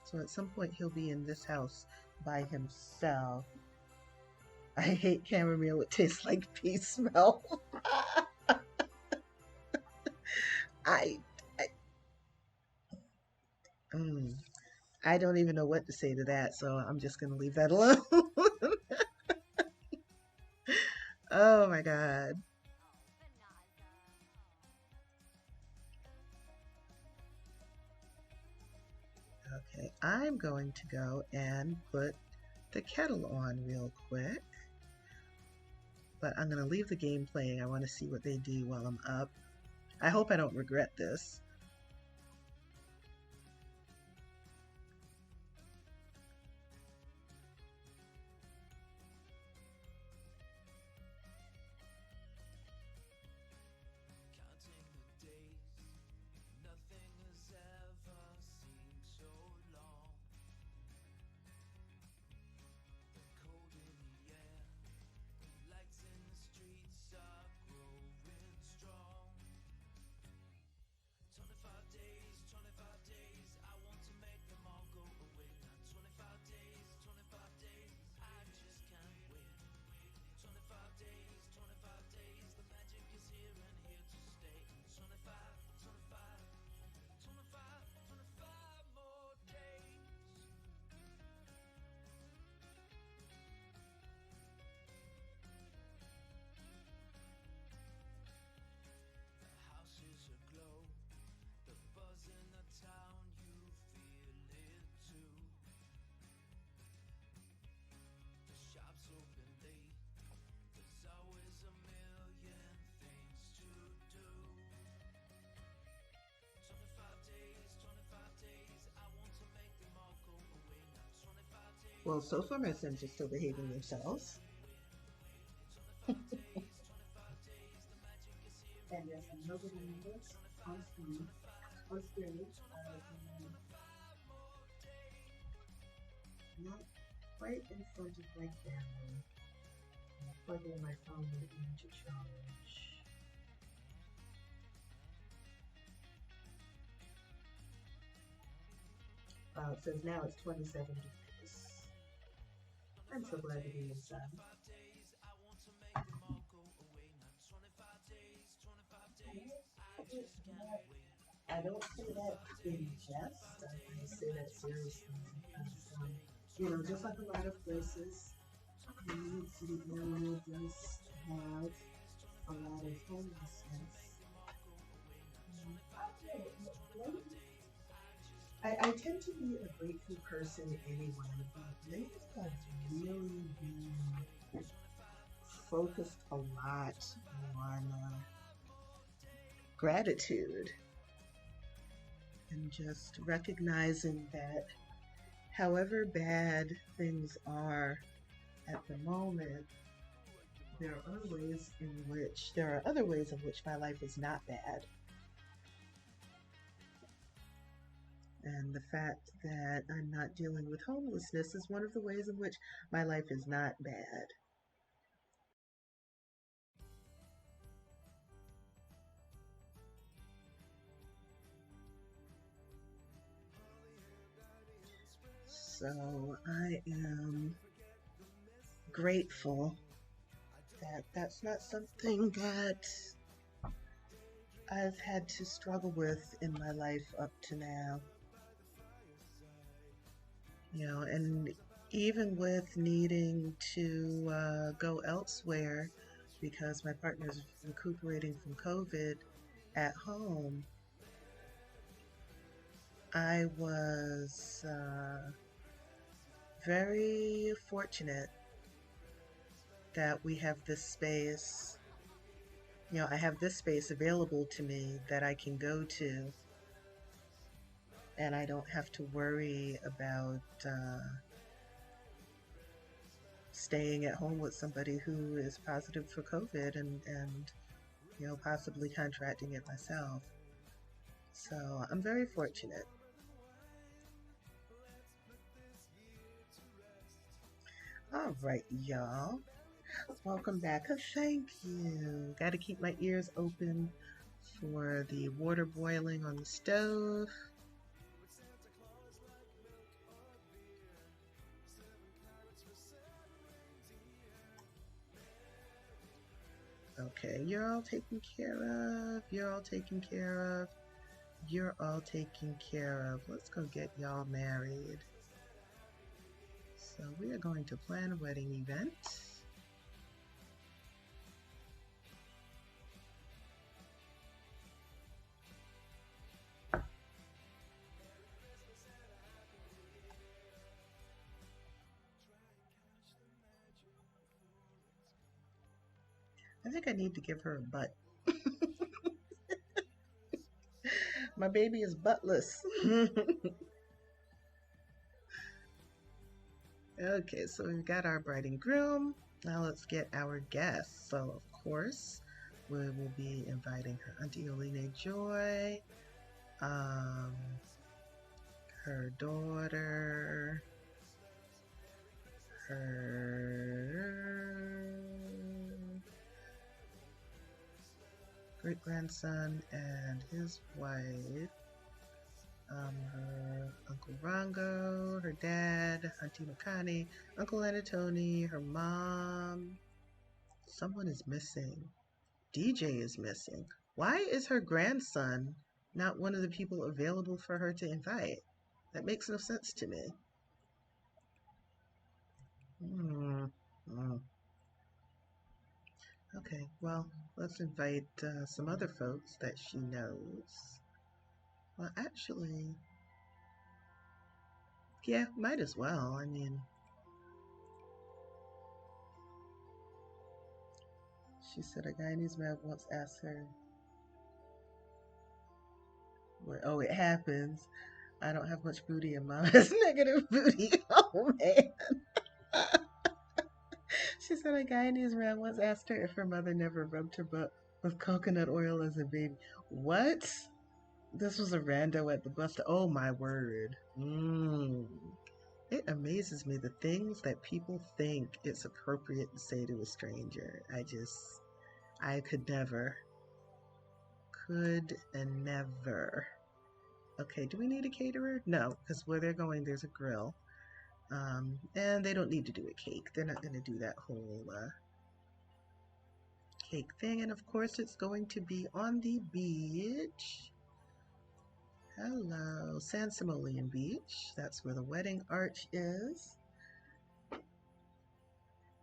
A: So at some point he'll be in this house by himself. I hate chamomile. It tastes like pea smell. I, I, I don't even know what to say to that, so I'm just going to leave that alone. Oh my God. Okay, I'm going to go and put the kettle on real quick. But I'm going to leave the game playing. I want to see what they do while I'm up. I hope I don't regret this. Well, so far my sons are still behaving themselves. And yes, nobody knows on screen, on stage, not quite in front of my family. I'm plugging my phone into charge. It says now it's 27 degrees. I'm so glad to be inside. I don't say that in jest. I say that seriously because, just like a lot of places, New York City area does have a lot of homelessness. I tend to be a grateful person anyway, but lately I've really been focused a lot on gratitude and just recognizing that however bad things are at the moment, there are other ways in which my life is not bad. And the fact that I'm not dealing with homelessness is one of the ways in which my life is not bad. So I am grateful that that's not something that I've had to struggle with in my life up to now. And even with needing to go elsewhere because my partner's recuperating from COVID at home. I was very fortunate that we have this space. I have this space available to me that I can go to, and I don't have to worry about staying at home with somebody who is positive for COVID and possibly contracting it myself. So I'm very fortunate. All right, y'all. Welcome back. Thank you. Got to keep my ears open for the water boiling on the stove. Okay, you're all taken care of. You're all taken care of. You're all taken care of. Let's go get y'all married. So we are going to plan a wedding event. I think I need to give her a butt. My baby is buttless. Okay, so we've got our bride and groom. Now let's get our guests. So, of course, we will be inviting her Auntie Oline Joy, her daughter, her great-grandson and his wife, her Uncle Rongo, her dad, Auntie Makani, Uncle Anatoni, her mom. Someone is missing. DJ is missing. Why is her grandson not one of the people available for her to invite? That makes no sense to me. Okay, well, let's invite some other folks that she knows. Well, actually, yeah, might as well. I mean, she said a Guyanese man once asked her, oh, it happens. I don't have much booty and mom has negative booty. Oh, man. She said a Guyanese man once asked her if her mother never rubbed her butt with coconut oil as a baby. What? This was a rando at the bus stop. Oh, my word. It amazes me the things that people think it's appropriate to say to a stranger. I could never. Could and never. Okay, do we need a caterer? No, because where they're going, there's a grill. And they don't need to do a cake. They're not going to do that whole cake thing. And of course, it's going to be on the beach. Hello, San Simoleon Beach. That's where the wedding arch is.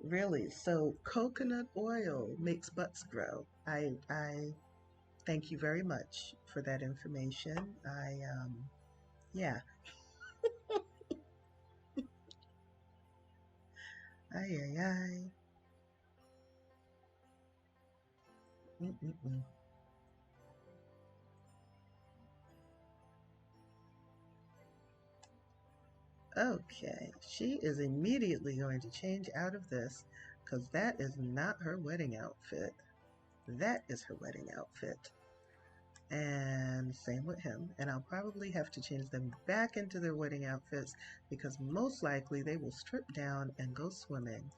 A: Really? So coconut oil makes butts grow. I thank you very much for that information. Yeah. Ay, ay, ay. Mm-mm-mm. Okay, she is immediately going to change out of this because that is not her wedding outfit. That is her wedding outfit. And same with him. And I'll probably have to change them back into their wedding outfits because most likely they will strip down and go swimming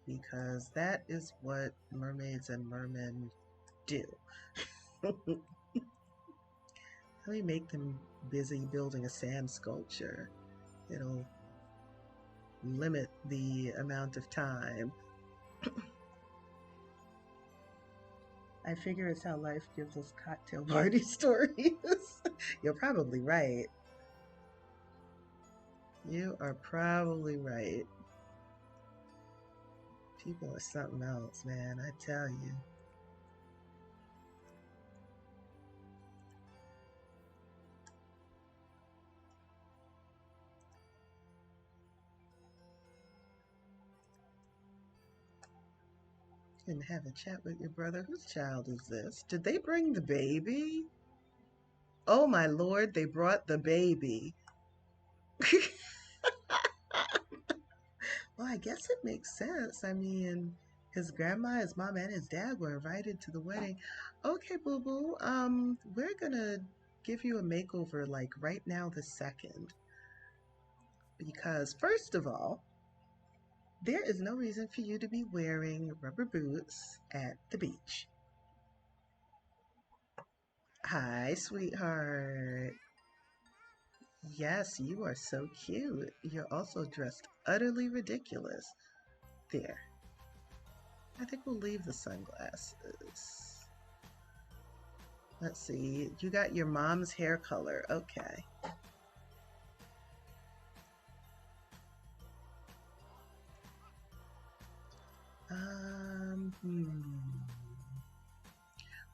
A: because that is what mermaids and mermen do. Let me make them busy building a sand sculpture. It'll limit the amount of time. I figure it's how life gives us cocktail party stories. You're probably right. You are probably right. People are something else, man, I tell you. And have a chat with your brother. Whose child is this? Did they bring the baby? Oh my lord, they brought the baby. Well, I guess it makes sense. I mean, his grandma, his mom, and his dad were invited to the wedding. Okay, boo boo. We're gonna give you a makeover like right now, the second. Because first of all, there is no reason for you to be wearing rubber boots at the beach. Hi, sweetheart. Yes, you are so cute. You're also dressed utterly ridiculous. There. I think we'll leave the sunglasses. Let's see. You got your mom's hair color. Okay.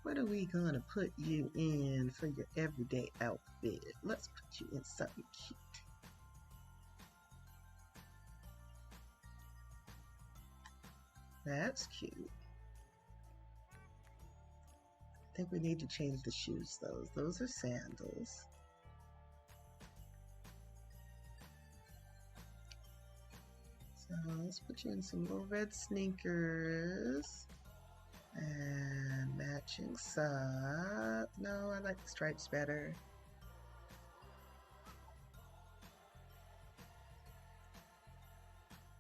A: What are we gonna put you in for your everyday outfit? Let's put you in something cute. That's cute. I think we need to change the shoes, though. Those are sandals. So let's put you in some little red sneakers. And matching socks. No, I like the stripes better.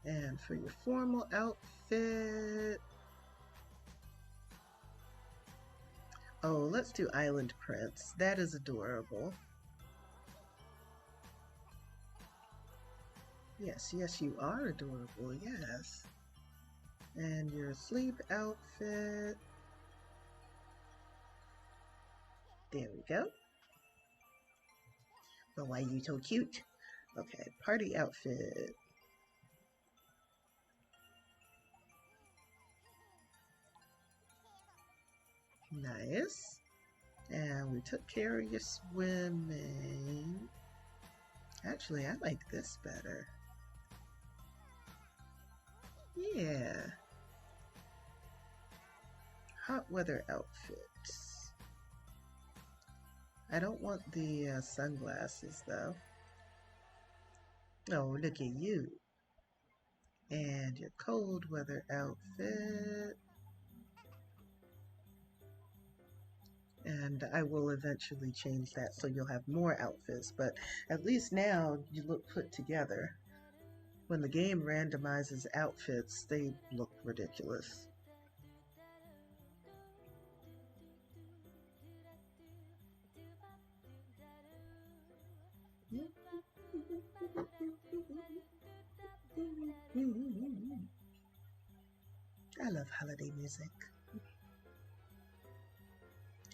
A: And for your formal outfit, oh, let's do Island Prince. That is adorable. Yes, yes, you are adorable, yes. And your sleep outfit. There we go. But why are you so cute? Okay, party outfit. Nice. And we took care of your swimming. Actually, I like this better. Yeah. Hot weather outfits. I don't want the sunglasses though. Oh, look at you. And your cold weather outfit. And I will eventually change that so you'll have more outfits, but at least now you look put together. When the game randomizes outfits, they look ridiculous. I love holiday music.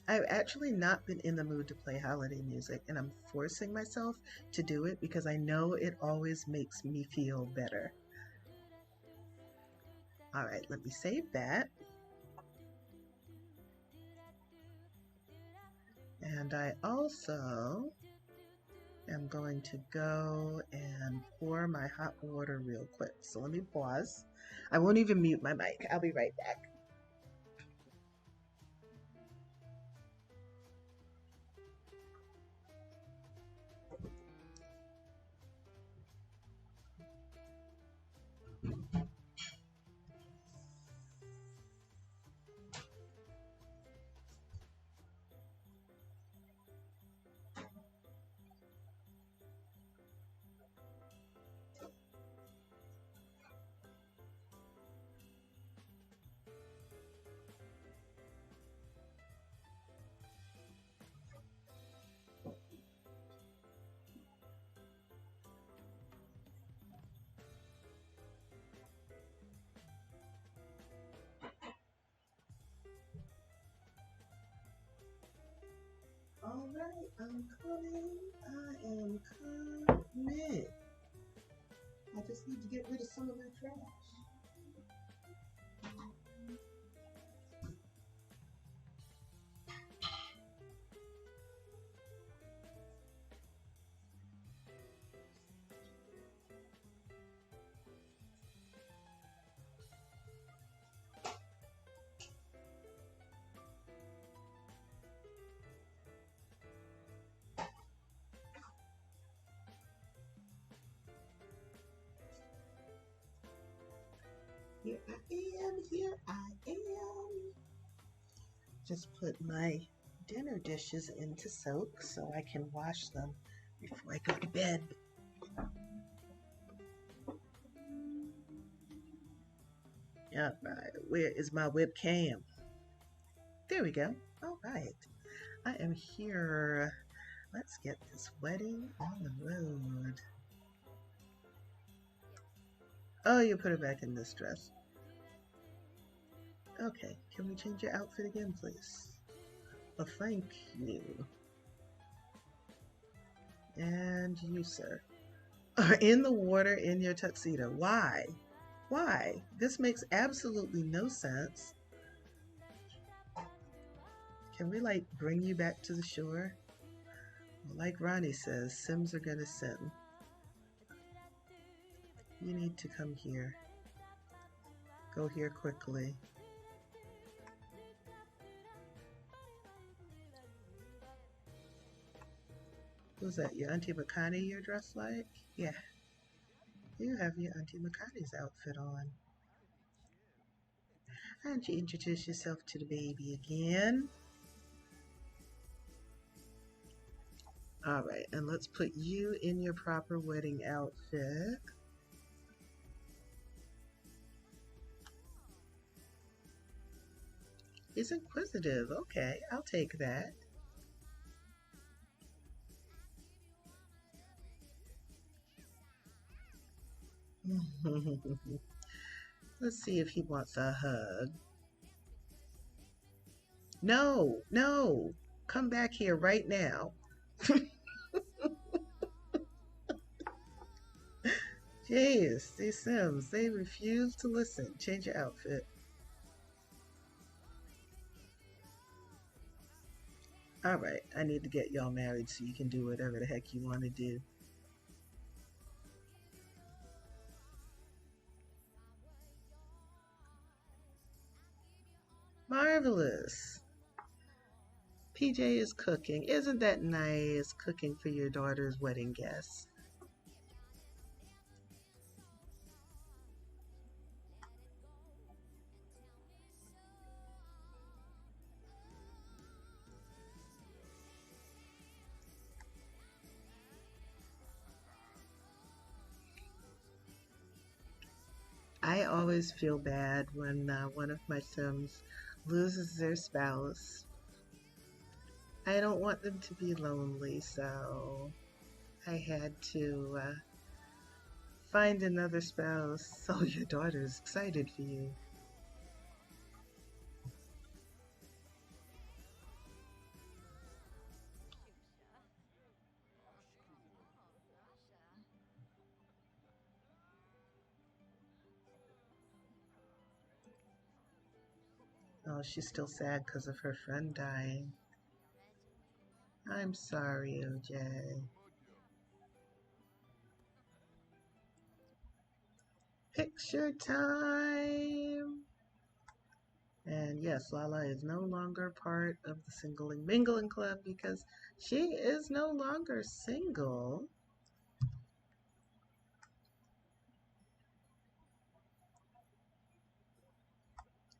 A: I've actually not been in the mood to play holiday music, and I'm forcing myself to do it because I know it always makes me feel better. All right, let me save that. And I also am going to go and pour my hot water real quick. So let me pause. I won't even mute my mic. I'll be right back. All right, I'm coming. I am coming. I just need to get rid of some of my trash. just put my dinner dishes into soak so I can wash them before I go to bed. All right, where is my webcam? There we go. All right, I am here. Let's get this wedding on the road. Oh, you put it back in this dress. Okay, can we change your outfit again, please? Oh, thank you. And you, sir, are in the water in your tuxedo. Why? Why? This makes absolutely no sense. Can we, like, bring you back to the shore? Well, like Ronnie says, Sims are gonna sim. You need to come here. Go here quickly. Who's that? Your Auntie Makani you're dressed like? Yeah. You have your Auntie Makani's outfit on. Why don't you introduce yourself to the baby again? Alright, and let's put you in your proper wedding outfit. He's inquisitive. Okay, I'll take that. Let's see if he wants a hug. No, no, come back here right now. Jeez, these Sims, they refuse to listen. Change your outfit. Alright, I need to get y'all married so you can do whatever the heck you want to do. Marvelous. PJ is cooking. Isn't that nice? Cooking for your daughter's wedding guests. I always feel bad when one of my Sims loses their spouse. I don't want them to be lonely, so I had to find another spouse. So your daughter's excited for you. Oh, she's still sad because of her friend dying. I'm sorry, OJ. Picture time! And yes, Lala is no longer part of the Singling Mingling Club because she is no longer single.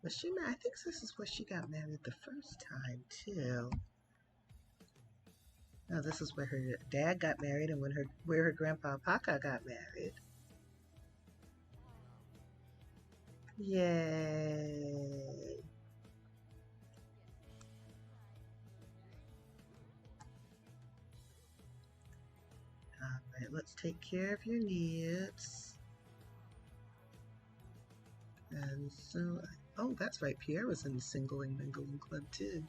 A: But I think this is where she got married the first time, too. No, this is where her dad got married and where her grandpa Paka got married. Yay. Alright, let's take care of your needs. And so, oh, that's right, Pierre was in the Singling Mingling Club too.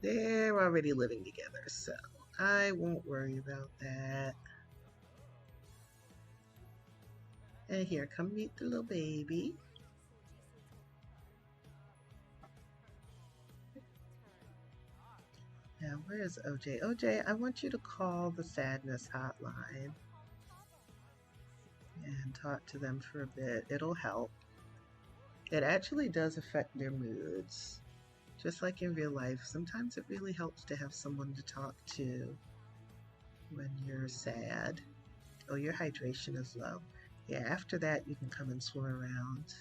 A: They're already living together, so I won't worry about that. And here, come meet the little baby. Now, where's OJ? OJ, I want you to call the sadness hotline and talk to them for a bit. It'll help. It actually does affect their moods. Just like in real life, sometimes it really helps to have someone to talk to when you're sad. Oh, your hydration is low. Yeah, after that, you can come and swim around.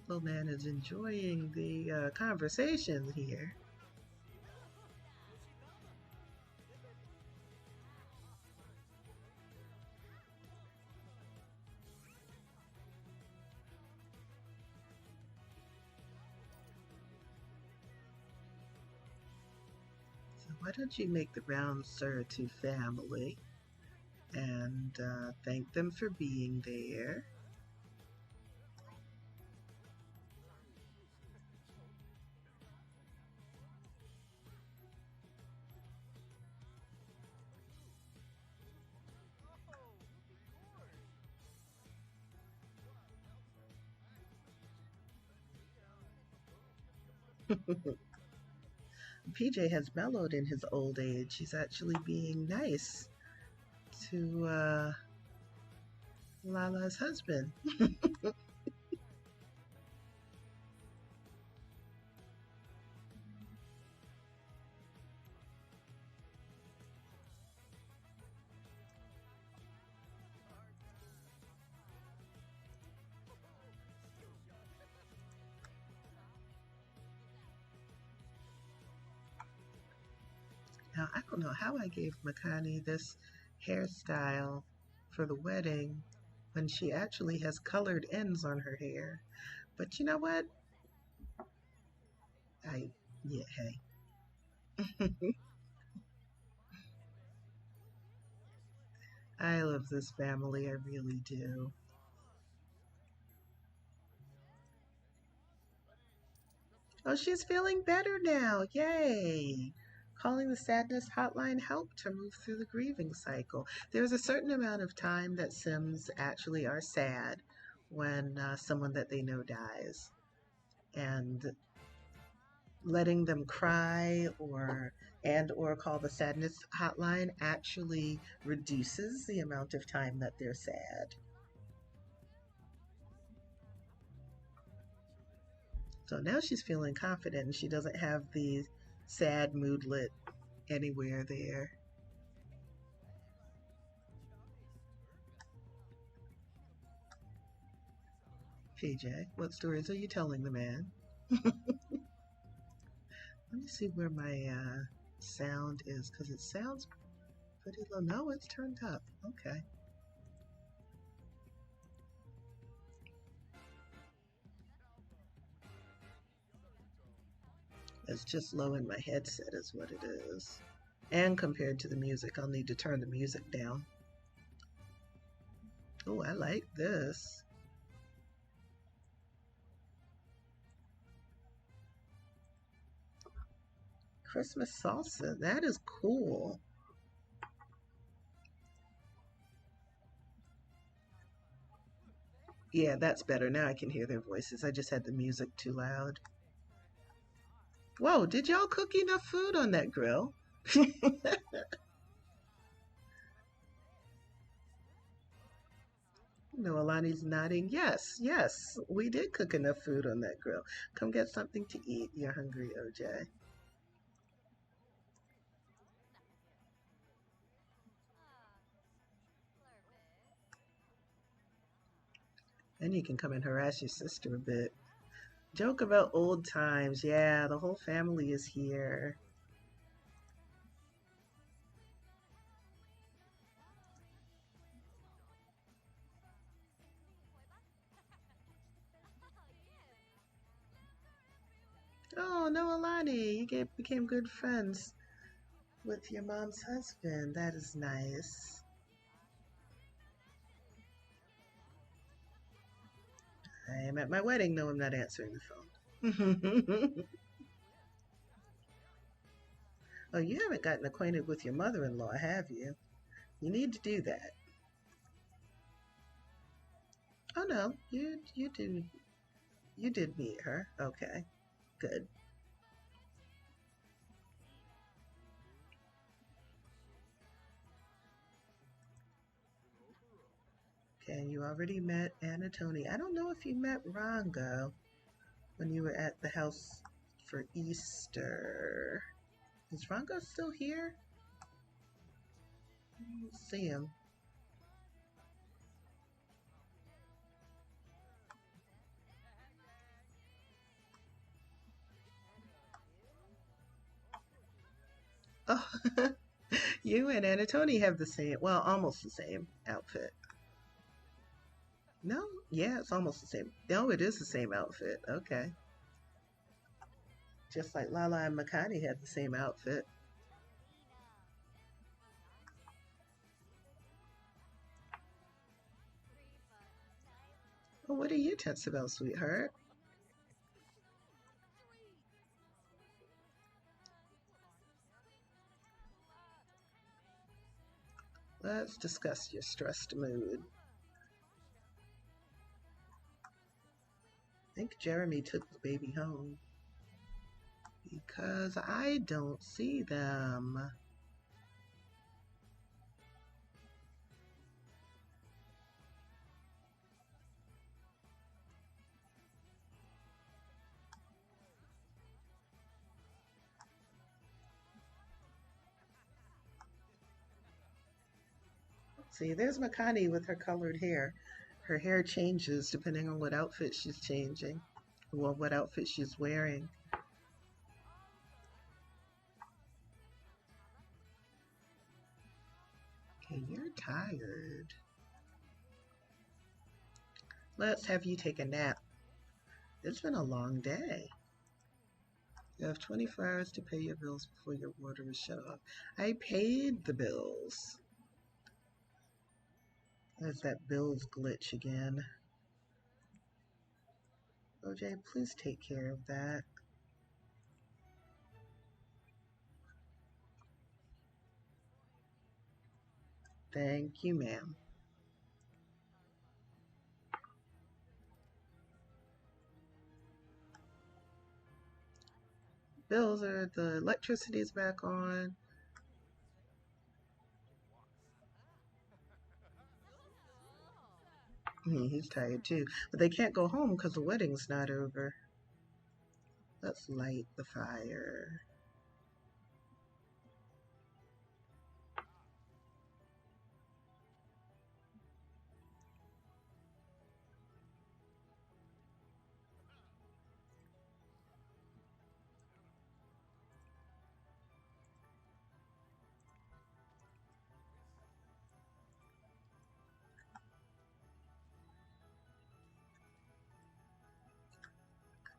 A: Little man is enjoying the conversation here. So why don't you make the rounds, sir, to family and thank them for being there. PJ has mellowed in his old age. He's actually being nice to Lala's husband. Now, I don't know how I gave Makani this hairstyle for the wedding when she actually has colored ends on her hair. But you know what? Yeah, hey. I love this family, I really do. Oh, she's feeling better now. Yay. Calling the sadness hotline helped her move through the grieving cycle. There's a certain amount of time that Sims actually are sad when someone that they know dies. And letting them cry or call the sadness hotline actually reduces the amount of time that they're sad. So now she's feeling confident and she doesn't have the sad moodlet anywhere there. PJ, what stories are you telling the man? Let me see where my sound is because it sounds pretty low. No, it's turned up. Okay. It's just low in my headset is what it is. And compared to the music, I'll need to turn the music down. Oh, I like this. Christmas salsa. That is cool. Yeah, that's better. Now I can hear their voices. I just had the music too loud. Whoa, did y'all cook enough food on that grill? Noelani's nodding. Yes, yes, we did cook enough food on that grill. Come get something to eat. You're hungry, OJ. And you can come and harass your sister a bit. Joke about old times. Yeah, the whole family is here. Oh, Noelani, became good friends with your mom's husband. That is nice. I am at my wedding. No, I'm not answering the phone. Oh, you haven't gotten acquainted with your mother-in-law, have you? You need to do that. Oh no, you did meet her. Okay, good. Okay, you already met Anatoni. I don't know if you met Rongo when you were at the house for Easter. Is Rongo still here? I don't see him. Oh, you and Anatoni have the same, well, almost the same outfit. No, yeah, it's almost the same. No, it is the same outfit. Okay. Just like Lala and Makani had the same outfit. Well, what are you tense about, sweetheart? Let's discuss your stressed mood. I think Jeremy took the baby home because I don't see them. See, there's Makani with her colored hair. Her hair changes depending on what outfit she's changing, well, what outfit she's wearing. Okay, you're tired. Let's have you take a nap. It's been a long day. You have 24 hours to pay your bills before your water is shut off. I paid the bills. There's that bills glitch again. OJ, please take care of that. Thank you, ma'am. Bills are the electricity's back on. He's tired too. But they can't go home because the wedding's not over. Let's light the fire.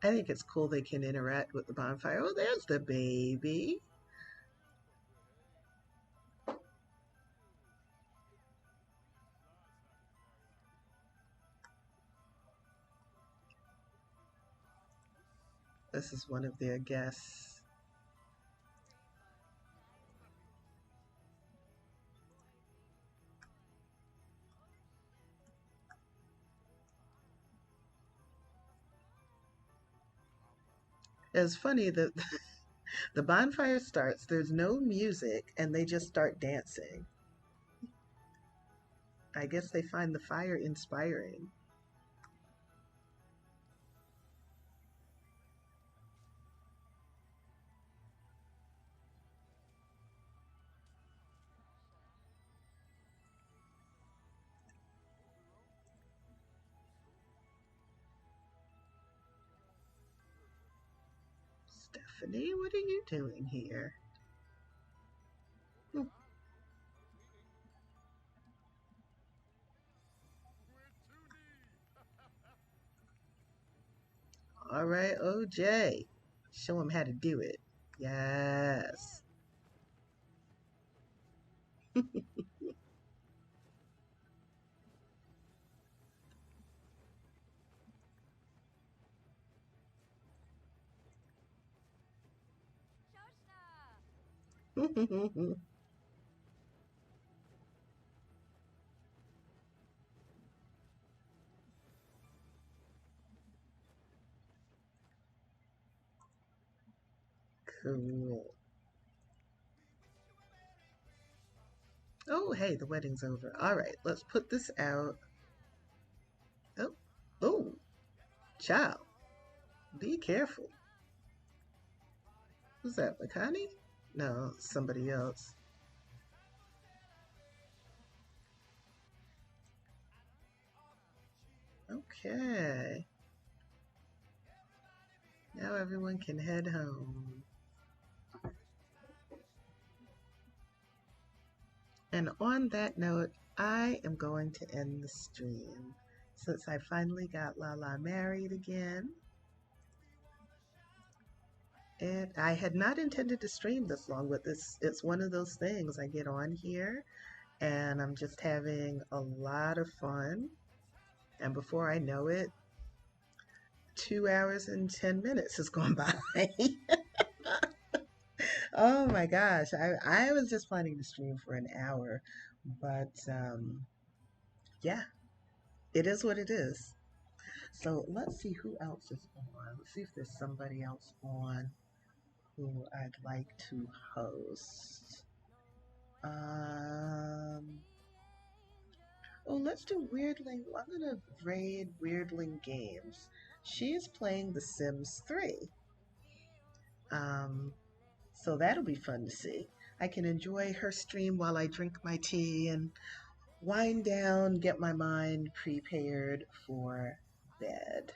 A: I think it's cool they can interact with the bonfire. Oh, there's the baby. This is one of their guests. It's funny that the bonfire starts, there's no music, and they just start dancing. I guess they find the fire inspiring. Stephanie, what are you doing here? Hmm. All right, OJ. Show him how to do it. Yes. Cool. Oh, hey, the wedding's over. All right, let's put this out. Oh, oh, child, be careful. Who's that, Makani? No, somebody else. Okay. Now everyone can head home. And on that note, I am going to end the stream. Since I finally got Lala married again, and I had not intended to stream this long, but it's one of those things. I get on here and I'm just having a lot of fun. And before I know it, 2 hours and 10 minutes has gone by. Oh my gosh. I was just planning to stream for an hour, but yeah, it is what it is. So let's see who else is on. Let's see if there's somebody else on who I'd like to host. Um, oh, let's do Weirdling. I'm gonna raid Weirdling Games. She is playing The Sims 3. Um, so that'll be fun to see. I can enjoy her stream while I drink my tea and wind down, get my mind prepared for bed.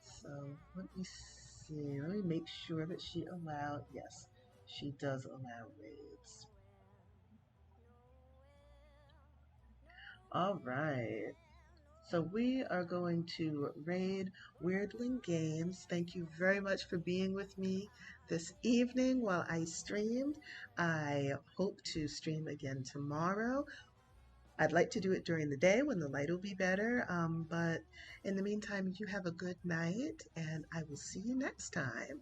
A: So let me see. Let me make sure that she allowed. Yes, she does allow raids. All right. So we are going to raid Weirdling Games. Thank you very much for being with me this evening while I streamed. I hope to stream again tomorrow. I'd like to do it during the day when the light will be better. But in the meantime, you have a good night and I will see you next time.